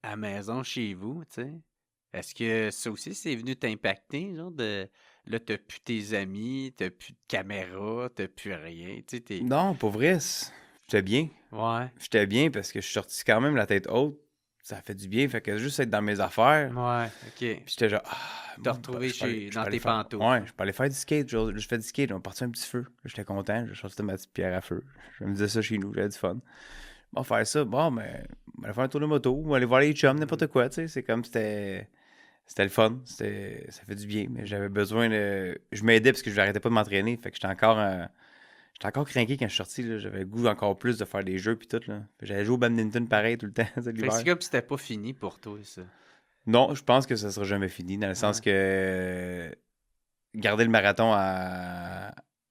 la maison chez vous, tu sais. Est-ce que ça aussi, c'est venu t'impacter, genre de... Là, t'as plus tes amis, t'as plus de caméra, t'as plus rien, tu sais, t'es... Non, pour vrai, j'étais bien. Ouais, J'étais bien parce que je suis sorti quand même la tête haute. Ça fait du bien. Fait que juste être dans mes affaires. ouais, ok. Puis j'étais genre, T'as retrouvé dans tes pantoufles. Ouais, je peux aller faire du skate. Je fais du skate. On va partir un petit feu. Là, j'étais content. Je sortais ma petite pierre à feu. Je me disais ça chez nous. J'avais du fun. Bon, faire ça. Bon, mais on va aller faire un tour de moto. On va aller voir les chums, n'importe quoi. Tu sais, c'est comme c'était le fun. Ça fait du bien. Mais j'avais besoin de. Je m'aidais parce que je n'arrêtais pas de m'entraîner. Fait que j'étais encore craqué quand je suis sorti. Là. J'avais le goût encore plus de faire des jeux puis tout. Là. J'allais jouer au badminton pareil tout le temps. Fait que c'est comme si c'était pas fini pour toi, ça. Non, je pense que ça sera jamais fini. Dans le sens que garder le marathon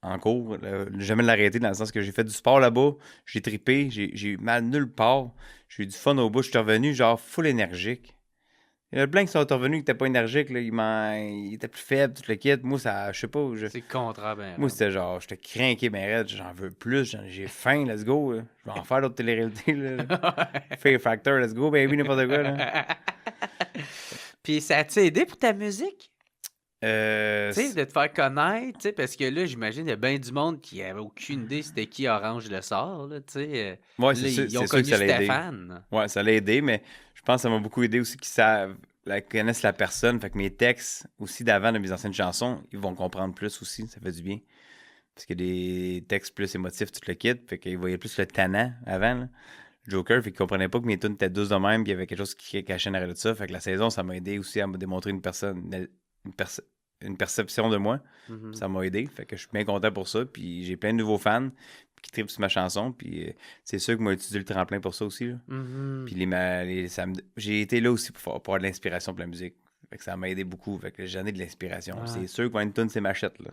en cours, jamais l'arrêter. Dans le sens que j'ai fait du sport là-bas. J'ai trippé. J'ai eu mal nulle part. J'ai eu du fun au bout. Je suis revenu genre full énergique. Il y en a plein qui sont revenus qui n'étaient pas énergiques. Là. Ils étaient plus faibles, tout le kit. Moi, ça, je sais pas. C'est le contraire, ben. Moi, c'était genre, j'étais craqué, ben raide, j'en veux plus, j'ai faim, let's go. Là. Je vais en faire d'autres télé-réalités. Fear Factor, let's go, baby, n'importe quoi. Là. Puis ça t'a aidé pour ta musique? Tu Euh, sais, de te faire connaître, tu sais, parce que là, j'imagine, il y a bien du monde qui avait aucune idée c'était qui Orange le sort, là, tu sais. ouais, Là, c'est sûr, ils ont c'est sûr que connu ça l'a aidé. Stéphane. Ouais, ça l'a aidé, mais je pense que ça m'a beaucoup aidé aussi qu'ils savent, connaissent la personne. Fait que mes textes aussi d'avant de mes anciennes chansons, ils vont comprendre plus aussi, ça fait du bien. Parce qu'il y a des textes plus émotifs, tout le kit, fait qu'ils voyaient plus le tannant avant, là. Joker, fait qu'ils comprenaient pas que mes tunes étaient douces de même, qu'il y avait quelque chose qui cachait derrière de ça. Fait que la saison, ça m'a aidé aussi à me démontrer une perception de moi. Mhm. Ça m'a aidé. Fait que je suis bien content pour ça. Puis j'ai plein de nouveaux fans qui trippent sur ma chanson. Puis c'est sûr que moi, j'ai utilisé le tremplin pour ça aussi. Là. Mhm. Puis j'ai été là aussi pour avoir de l'inspiration pour la musique. Fait que ça m'a aidé beaucoup. Fait que j'en ai de l'inspiration. Ouais. C'est sûr qu'une tune, c'est machette. Là.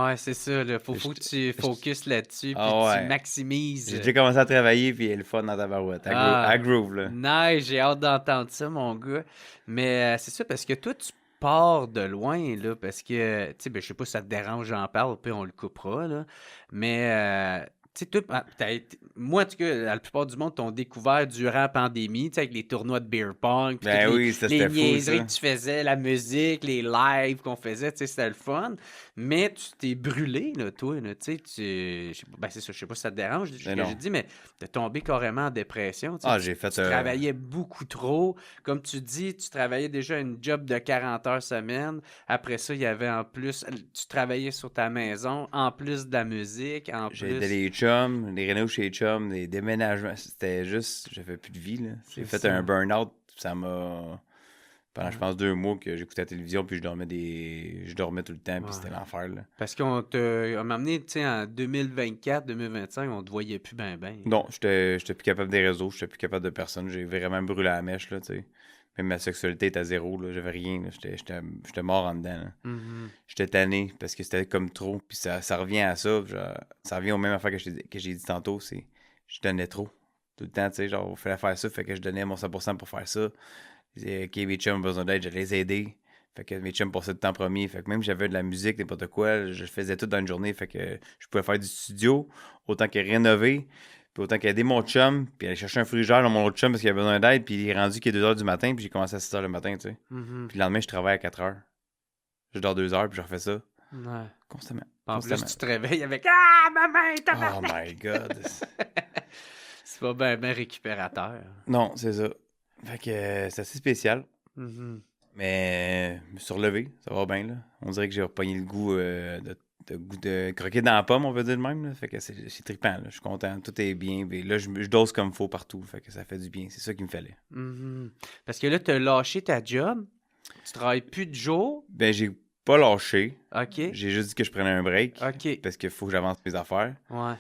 Ouais, c'est ça, là. Faut que tu focuses là-dessus, puis Ah tu ouais. maximises. J'ai déjà commencé à travailler, puis il y a le fun dans ta barouette. À groove, là. Nice, j'ai hâte d'entendre ça, mon gars. Mais c'est ça, parce que toi, tu pars de loin, là, parce que, tu sais, ben, je sais pas si ça te dérange, j'en parle, puis on le coupera, là. Mais, tu sais, moi, en tout cas, la plupart du monde t'ont découvert durant la pandémie, tu sais, avec les tournois de beer pong, puis Ben toutes oui, les c'était fou, niaiseries ça. que tu faisais, la musique, les lives qu'on faisait, tu sais, c'était le fun. Mais tu t'es brûlé, là, toi, là, tu sais, je sais pas, ben, c'est ça, je sais pas si ça te dérange, ce que non. j'ai dit, mais t'es tombé carrément en dépression, tu sais. Ah, j'ai fait... Tu travaillais beaucoup trop. Comme tu dis, tu travaillais déjà une job de 40 heures semaine. Après ça, il y avait en plus... Tu travaillais sur ta maison, en plus de la musique, en J'ai plus... aidé les chums, des rénaux chez les chums, des déménagements. C'était juste, j'avais plus de vie, là. J'ai fait un burn-out, ça m'a... Pendant, je pense, 2 mois que j'écoutais la télévision, puis je dormais tout le temps, puis c'était l'enfer, là. Parce qu'on m'a amené, tu sais, en 2024, 2025, on te voyait plus ben. Non, j'étais plus capable des réseaux, j'étais plus capable de personne. J'ai vraiment brûlé la mèche, là, tu sais. Même ma sexualité était à zéro, là. J'avais rien, là. J'étais mort en dedans, là. J'étais tanné, parce que c'était comme trop. Puis ça revient à ça, genre, ça revient aux mêmes affaires que j'ai dit tantôt, c'est... Je donnais trop. Tout le temps, tu sais, genre, il fallait faire ça, fait que je donnais mon 100% pour faire ça. OK, mes chums ont besoin d'aide, j'allais les aider. Fait que mes chums passaient tout le temps premier. Fait que même si j'avais de la musique, n'importe quoi, je faisais tout dans une journée. Fait que je pouvais faire du studio, autant que rénover, puis autant qu'aider mon chum, puis aller chercher un frigère dans mon autre chum parce qu'il avait besoin d'aide, puis il est rendu qu'il est 2h du matin, puis j'ai commencé à 6h le matin, tu sais. Puis le lendemain, je travaille à 4h. Je dors 2 heures, puis je refais ça. Ouais. Constamment. En plus, tu te réveilles avec « Ah, maman, t'as Oh my God! C'est pas ben récupérateur. Non, c'est ça. Fait que c'est assez spécial. Mais je me suis relevé, ça va bien, là. On dirait que j'ai repogné le goût de croquer dans la pomme, on veut dire de même, là. Fait que c'est trippant, là. Je suis content, tout est bien. Et là, je dose comme il faut partout. Fait que ça fait du bien. C'est ça qu'il me fallait. Parce que là, t'as lâché ta job. Tu travailles plus de jour. Ben, j'ai pas lâché. OK. J'ai juste dit que je prenais un break. OK. Parce qu'il faut que j'avance mes affaires. Ouais.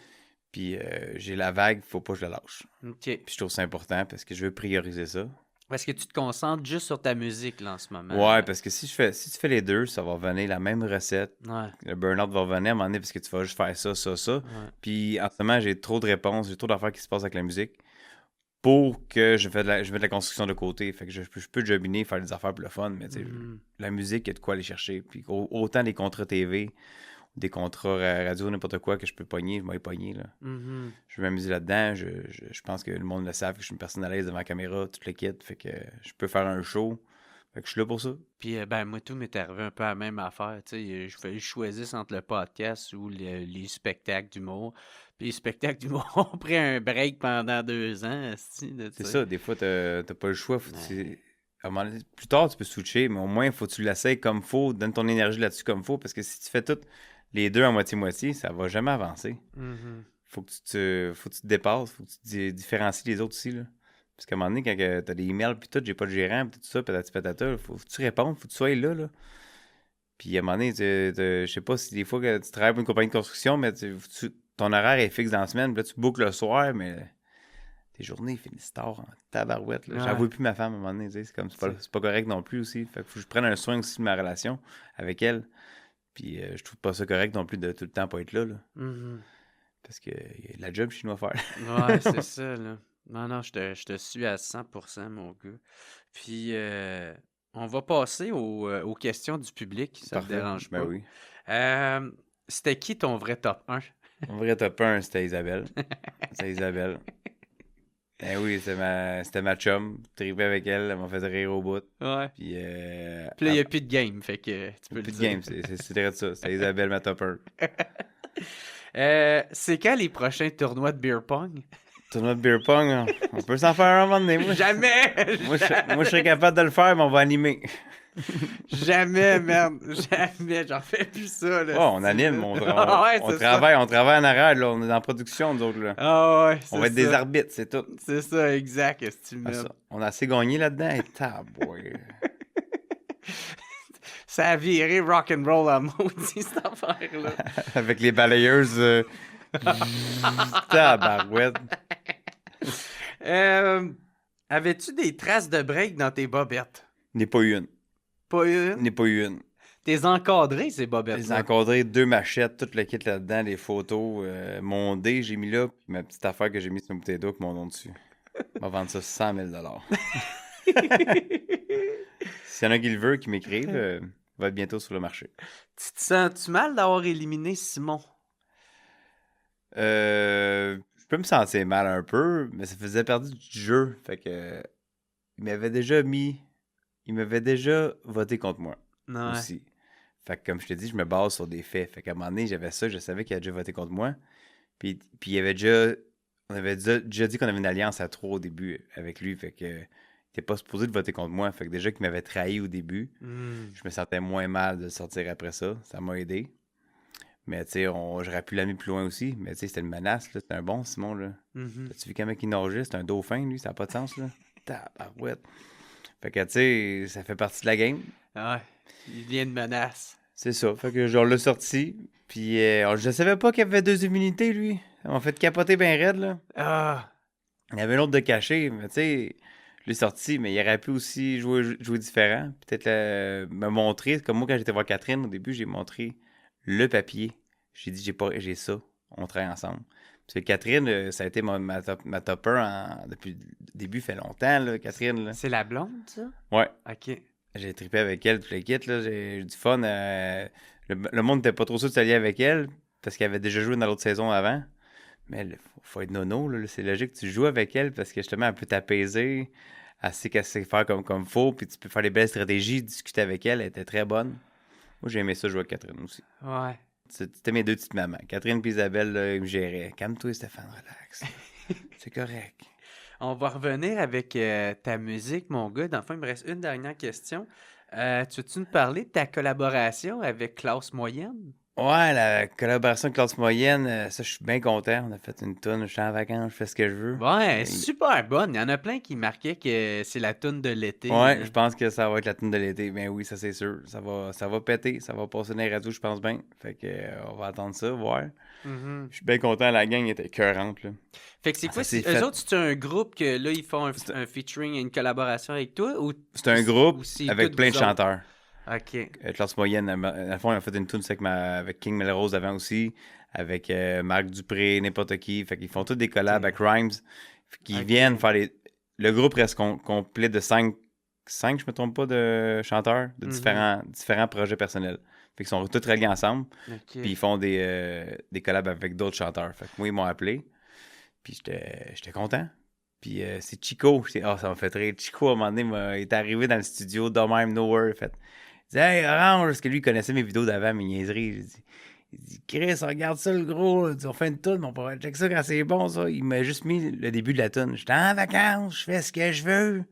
Puis j'ai la vague, faut pas que je la lâche. OK. Puis je trouve ça important parce que je veux prioriser ça. Parce que tu te concentres juste sur ta musique, là, en ce moment. Ouais, parce que si tu fais les deux, ça va revenir la même recette. Ouais. Le burn-out va revenir à un moment donné parce que tu vas juste faire ça. Ouais. Puis en ce moment, j'ai trop de réponses, j'ai trop d'affaires qui se passent avec la musique pour que je mette la construction de côté. Fait que je peux jobiner, faire des affaires pour le fun, mais tu sais, la musique, il y a de quoi aller chercher. Puis autant des contrats TV, des contrats radio, n'importe quoi que je peux pogner, je vais les pogner, là. Je veux m'amuser là-dedans. Je pense que le monde le savent, que je suis une personne à l'aise devant la caméra, tout le kit. Fait que je peux faire un show. Fait que je suis là pour ça. Puis, ben, moi, tout m'est arrivé un peu à la même affaire. Tu sais, je fallait que je choisisse entre le podcast ou les spectacles d'humour. Puis, les spectacles d'humour ont pris un break pendant 2 ans. C'est ça, des fois, t'as pas le choix. À un moment donné, plus tard, tu peux switcher, mais au moins, il faut que tu l'essayes comme faut, donne ton énergie là-dessus comme faut, parce que si tu fais tout les deux à moitié-moitié, ça va jamais avancer. Faut que tu te dépasses, faut que tu te différencies les autres aussi, là. Parce qu'à un moment donné, quand t'as des emails, puis tout, j'ai pas de gérant, puis tout ça, patati patata, faut que tu répondes, faut que tu sois là, là. Puis à un moment donné, je sais pas si des fois que tu travailles pour une compagnie de construction, mais ton horaire est fixe dans la semaine, puis là, tu boucles le soir, mais tes journées finissent tard en tabarouette, là. Ouais. J'avoue plus ma femme à un moment donné, tu sais, c'est pas correct non plus aussi. Fait que faut que je prenne un soin aussi de ma relation avec elle. Puis je trouve pas ça correct non plus de tout le temps pas être là, là. Parce que y a de la job chez nous à faire. Ouais, c'est ça, là. Non, je te suis à 100%, mon gars. Puis, on va passer aux questions du public, si ça te Parfait. dérange pas. Ben oui. C'était qui ton vrai top 1? Mon vrai top 1, c'était Isabelle. C'est Isabelle. Ben oui, c'était ma chum. Trippé avec elle, elle m'a fait rire au bout. Ouais. Puis là, il n'y a plus de game, fait que tu peux le plus de dire. game, c'est vrai de ça. C'était Isabelle, ma top 1. C'est quand les prochains tournois de beer pong? Tournoi de beer pong, hein. On peut s'en faire un moment donné. Jamais! Moi, je serais capable de le faire, mais on va animer. Jamais, merde. Jamais. J'en fais plus ça, là. Oh, on anime, on Ouais, travaille en arrière, là. On est en production, nous autres, là. Ah ouais, c'est On va être des arbitres, c'est tout. C'est ça, exact. On a assez gagné là-dedans. Et taboy. Ça a viré rock'n'roll à maudit, cette affaire-là. Avec les balayeuses. Tabarouette. Avais-tu des traces de break dans tes bobettes? N'ai pas eu une. Pas une? N'ai pas eu une. T'es encadré, ces bobettes-là? J'ai encadré 2 machettes, tout le kit là-dedans, les photos. Mon dé, j'ai mis là, puis ma petite affaire que j'ai mis sur une bouteille d'eau avec mon nom dessus. On va vendre ça 100 000 S'il y en a qui le veut, qui m'écrivent, va être bientôt sur le marché. Tu te sens-tu mal d'avoir éliminé Simon? Je peux me sentir mal un peu, mais ça faisait partie du jeu. Fait que il m'avait déjà voté contre moi aussi. Fait que comme je t'ai dit, je me base sur des faits. Fait qu'à un moment donné, j'avais ça, je savais qu'il avait déjà voté contre moi. Puis il y avait on avait déjà dit qu'on avait une alliance à 3 au début avec lui. Fait que il était pas supposé de voter contre moi. Fait que déjà qu'il m'avait trahi au début, je me sentais moins mal de sortir après ça. Ça m'a aidé. Mais tu sais, j'aurais pu l'amener plus loin aussi. Mais tu sais, c'était une menace, là. C'était un bon Simon, là. As-tu vu comment il nageait? C'est un dauphin, lui. Ça n'a pas de sens, là. Tabarouette. Fait que, tu sais, ça fait partie de la game. Ouais, il vient de menace. C'est ça. Fait que genre, l'ai sorti. Puis, je savais pas qu'il avait 2 immunités, lui. Ça m'a fait capoter bien raide, là. Ah, Il y avait l'autre de caché, mais tu sais, je l'ai sorti, mais il aurait pu aussi jouer différent. Peut-être me montrer. Comme moi, quand j'étais voir Catherine, au début, j'ai montré le papier. J'ai dit, j'ai ça. On travaille ensemble. Parce que Catherine, ça a été ma top 1 depuis le début, fait longtemps, là, Catherine. Là. c'est la blonde, ça? Ouais. OK. J'ai trippé avec elle, tout le kit. Là. J'ai eu du fun. Le monde n'était pas trop sûr de s'allier avec elle, parce qu'elle avait déjà joué dans l'autre saison avant. Mais il faut être nono, là. C'est logique que tu joues avec elle, parce que justement, elle peut t'apaiser. Elle sait qu'elle sait faire comme faut, puis tu peux faire des belles stratégies, discuter avec elle. Elle était très bonne. Moi, j'ai aimé ça jouer avec Catherine aussi. Ouais. C'était mes deux petites mamans. Catherine et Isabelle, là, ils me géraient. Calme-toi, Stéphane, relax. C'est correct. On va revenir avec ta musique, mon gars. Dans le fond, il me reste une dernière question. Tu veux-tu nous parler de ta collaboration avec Classe Moyenne? Ouais, la collaboration de classe moyenne, ça, je suis bien content. On a fait une toune, je suis en vacances, je fais ce que je veux. Ouais, super bonne. Il y en a plein qui marquaient que c'est la toune de l'été. Ouais, je pense que ça va être la tune de l'été. Ben oui, ça c'est sûr. Ça va péter, ça va passer dans les radios, je pense bien. Fait que on va attendre ça, voir. Mhm. Je suis bien content, la gang était écœurante, là. Fait que c'est quoi? Ça s'est Eux fait. autres, c'est un groupe que là, ils font un featuring, une collaboration avec toi? Ou C'est un groupe c'est avec toutes plein de vous autres? chanteurs. OK. Classe moyenne, à la fin, on a fait une tune avec King Melrose avant aussi, avec Marc Dupré, n'importe qui. Fait qu'ils font tous des collabs avec Rhymes, qui Ok. viennent faire les. Le groupe reste complet de 5, je me trompe pas, de chanteurs de différents projets personnels. Fait qu'ils sont tous reliés ensemble, OK. puis ils font des collabs avec d'autres chanteurs. Fait que moi, ils m'ont appelé, puis j'étais content. Puis c'est Chico. Ça m'a fait rire. Chico, à un moment donné, il est arrivé dans le studio, de même, nowhere. Il dit, hey, Orange, parce que lui, il connaissait mes vidéos d'avant, mes niaiseries. Il dit, Chris, regarde ça, le gros. On fait une toune, mais on pourrait checker ça quand c'est bon, ça. Il m'a juste mis le début de la toune. J'étais en vacances, je fais ce que je veux.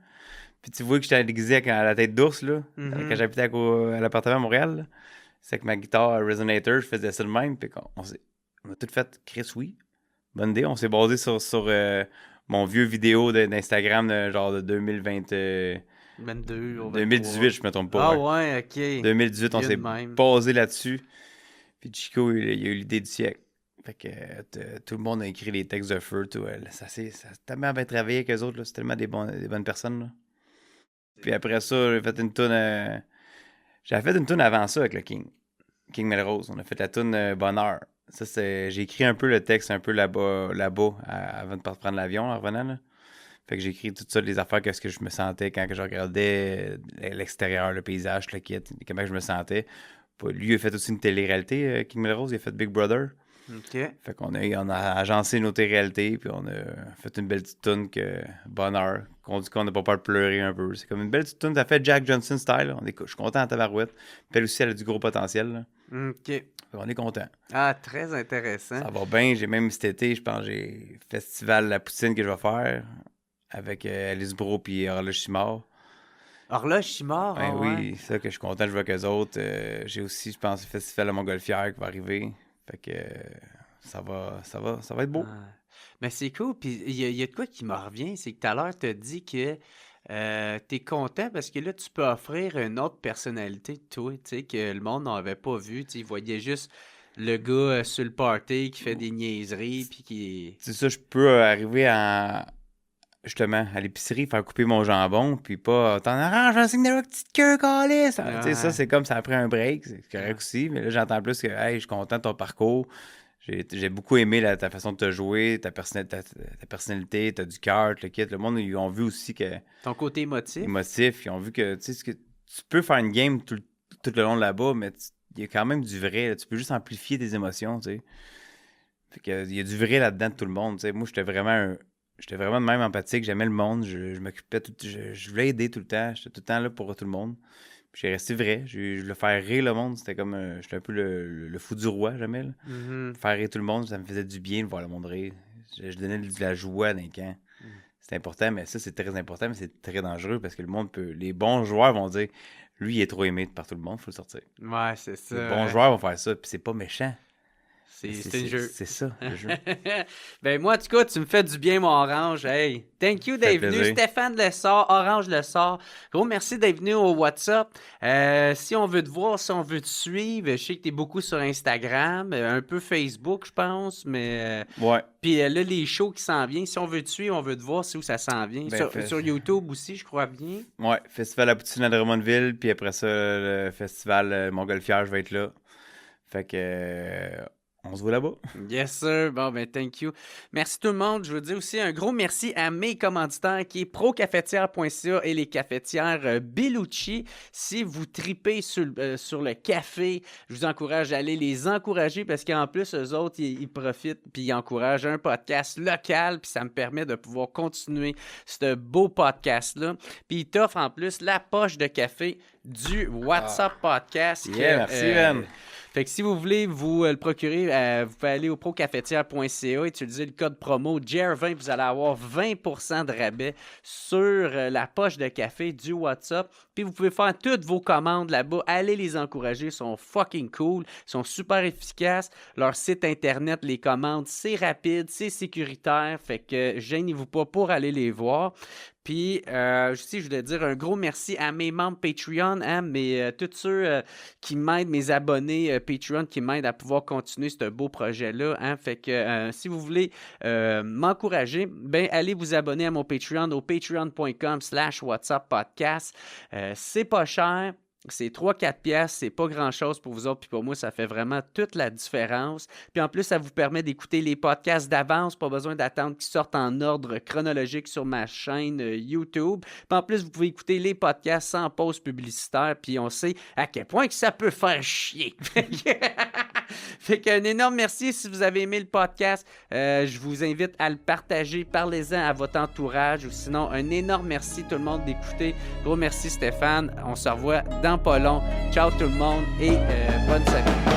Puis tu vois que j'étais déguisé avec la tête d'ours, là, quand j'habitais à l'appartement à Montréal. Là. C'est avec ma guitare Resonator, je faisais ça de même. Puis on a tout fait, Chris, oui. Bonne idée. On s'est basé sur mon vieux vidéo d'Instagram, genre de 2020. 22 ou 2018, je me trompe pas. Ah ouais, OK. 2018, on Vieux s'est de même. basé là-dessus. Puis Chico, il a eu l'idée du siècle. Fait que tout le monde a écrit les textes de feu. Tout, ça a tellement bien travaillé avec eux autres. Là. C'est tellement des bonnes personnes. Là. Puis après ça, j'ai fait une toune. J'avais fait une toune avant ça avec le King Melrose. On a fait la toune Bonheur. Ça, j'ai écrit un peu le texte un peu là-bas avant de prendre l'avion en revenant. Là. Fait que j'ai écrit tout ça, les affaires, qu'est-ce que je me sentais quand que je regardais l'extérieur, le paysage, le kit, comment je me sentais. Lui, il a fait aussi une télé-réalité, King Melrose, il a fait Big Brother. OK. Fait qu'on a agencé nos télé-réalités, puis on a fait une belle petite toune que Bonheur, qu'on dit qu'on n'a pas peur de pleurer un peu. C'est comme une belle petite toune, ça fait Jack Johnson style. Je suis content en tabarouette. Puis elle aussi, elle a du gros potentiel. Là. OK. Fait qu'on est content. Ah, très intéressant. Ça va bien. J'ai même cet été, je pense, j'ai Festival La Poutine que je vais faire avec Alice Bro puis Horloge Simard. Horloge Simard, Ben ouais. oui, ça que je suis content de jouer avec eux autres. J'ai aussi, je pense, le Festival de Montgolfière qui va arriver. Fait que ça va être beau. Ah. Mais c'est cool. Puis il y a de quoi qui me revient, c'est que tout à l'heure, tu as dit que t'es content parce que là, tu peux offrir une autre personnalité de toi, tu sais, que le monde n'avait pas vu. Tu sais, il voyait juste le gars sur le party qui fait des niaiseries, puis qui... C'est ça, je peux arriver justement, à l'épicerie, faire couper mon jambon, puis pas t'en arranges un signe de la petite queue, calée. Tu sais, ça, c'est comme ça après un break, c'est correct aussi, mais là, j'entends plus que, hey, je suis content de ton parcours. J'ai beaucoup aimé ta façon de te jouer, ta personnalité, t'as du cœur, le kit. Le monde, ils ont vu aussi que. Ton côté émotif. Émotif, ils ont vu que, tu sais, tu peux faire une game tout le long de là-bas, mais il y a quand même du vrai. Là. Tu peux juste amplifier tes émotions, tu sais. Fait que, il y a du vrai là-dedans de tout le monde, tu sais. Moi, j'étais vraiment de même empathique, j'aimais le monde, je m'occupais je voulais aider tout le temps, j'étais tout le temps là pour tout le monde. Puis j'ai resté vrai, je voulais faire rire le monde, c'était comme, j'étais un peu le fou du roi, jamais. Là. Faire rire tout le monde, ça me faisait du bien de voir le monde rire. Je donnais de la joie dans les camps. C'est important, mais ça, c'est très important, mais c'est très dangereux parce que le monde les bons joueurs vont dire, lui, il est trop aimé par tout le monde, il faut le sortir. Ouais, c'est ça. Les bons joueurs vont faire ça, puis c'est pas méchant. C'est un jeu. C'est ça, le jeu. Ben moi, en tout cas, tu me fais du bien, mon Orange. Hey, thank you d'être venu. plaisir. Stéphane le sort, Orange le sort. Gros merci d'être venu au WhatsApp. Si on veut te voir, si on veut te suivre, je sais que tu es beaucoup sur Instagram, un peu Facebook, je pense, mais... Ouais. Puis là, les shows qui s'en viennent, si on veut te suivre, on veut te voir, c'est où ça s'en vient. Ben, Sur YouTube aussi, je crois bien. Ouais, Festival à Poutine à Drummondville, puis après ça, le festival Montgolfière, je vais être là. Fait que... on se voit là-bas. Yes, sir. Bon, ben, thank you. Merci tout le monde. Je veux dire aussi un gros merci à mes commanditaires qui est procafetière.ca et les cafetières Bellucci. Si vous tripez sur le café, je vous encourage à aller les encourager parce qu'en plus, eux autres, ils profitent puis ils encouragent un podcast local puis ça me permet de pouvoir continuer ce beau podcast-là. Puis ils t'offrent en plus la poche de café du WhatsApp Podcast. Merci, Ben. Fait que si vous voulez vous le procurer, vous pouvez aller au procafetière.ca, utiliser le code promo JR20, vous allez avoir 20% de rabais sur la poche de café du WhatsApp. Puis vous pouvez faire toutes vos commandes là-bas. Allez les encourager, ils sont fucking cool, ils sont super efficaces. Leur site internet, les commandes, c'est rapide, c'est sécuritaire. Fait que gênez-vous pas pour aller les voir. Puis, aussi, je voulais dire un gros merci à mes membres Patreon, tous ceux qui m'aident, mes abonnés Patreon qui m'aident à pouvoir continuer ce beau projet-là. Fait que si vous voulez m'encourager, ben allez vous abonner à mon Patreon au patreon.com/WhatsApp-podcast. C'est pas cher. C'est 3-4 piastres, c'est pas grand-chose pour vous autres, puis pour moi, ça fait vraiment toute la différence. Puis en plus, ça vous permet d'écouter les podcasts d'avance, pas besoin d'attendre qu'ils sortent en ordre chronologique sur ma chaîne YouTube. Puis en plus, vous pouvez écouter les podcasts sans pause publicitaire, puis on sait à quel point que ça peut faire chier. Fait qu'un énorme merci si vous avez aimé le podcast. Je vous invite à le partager, parlez-en à votre entourage, ou sinon, un énorme merci tout le monde d'écouter. Gros merci Stéphane, on se revoit dans pas long. Ciao tout le monde et bonne semaine.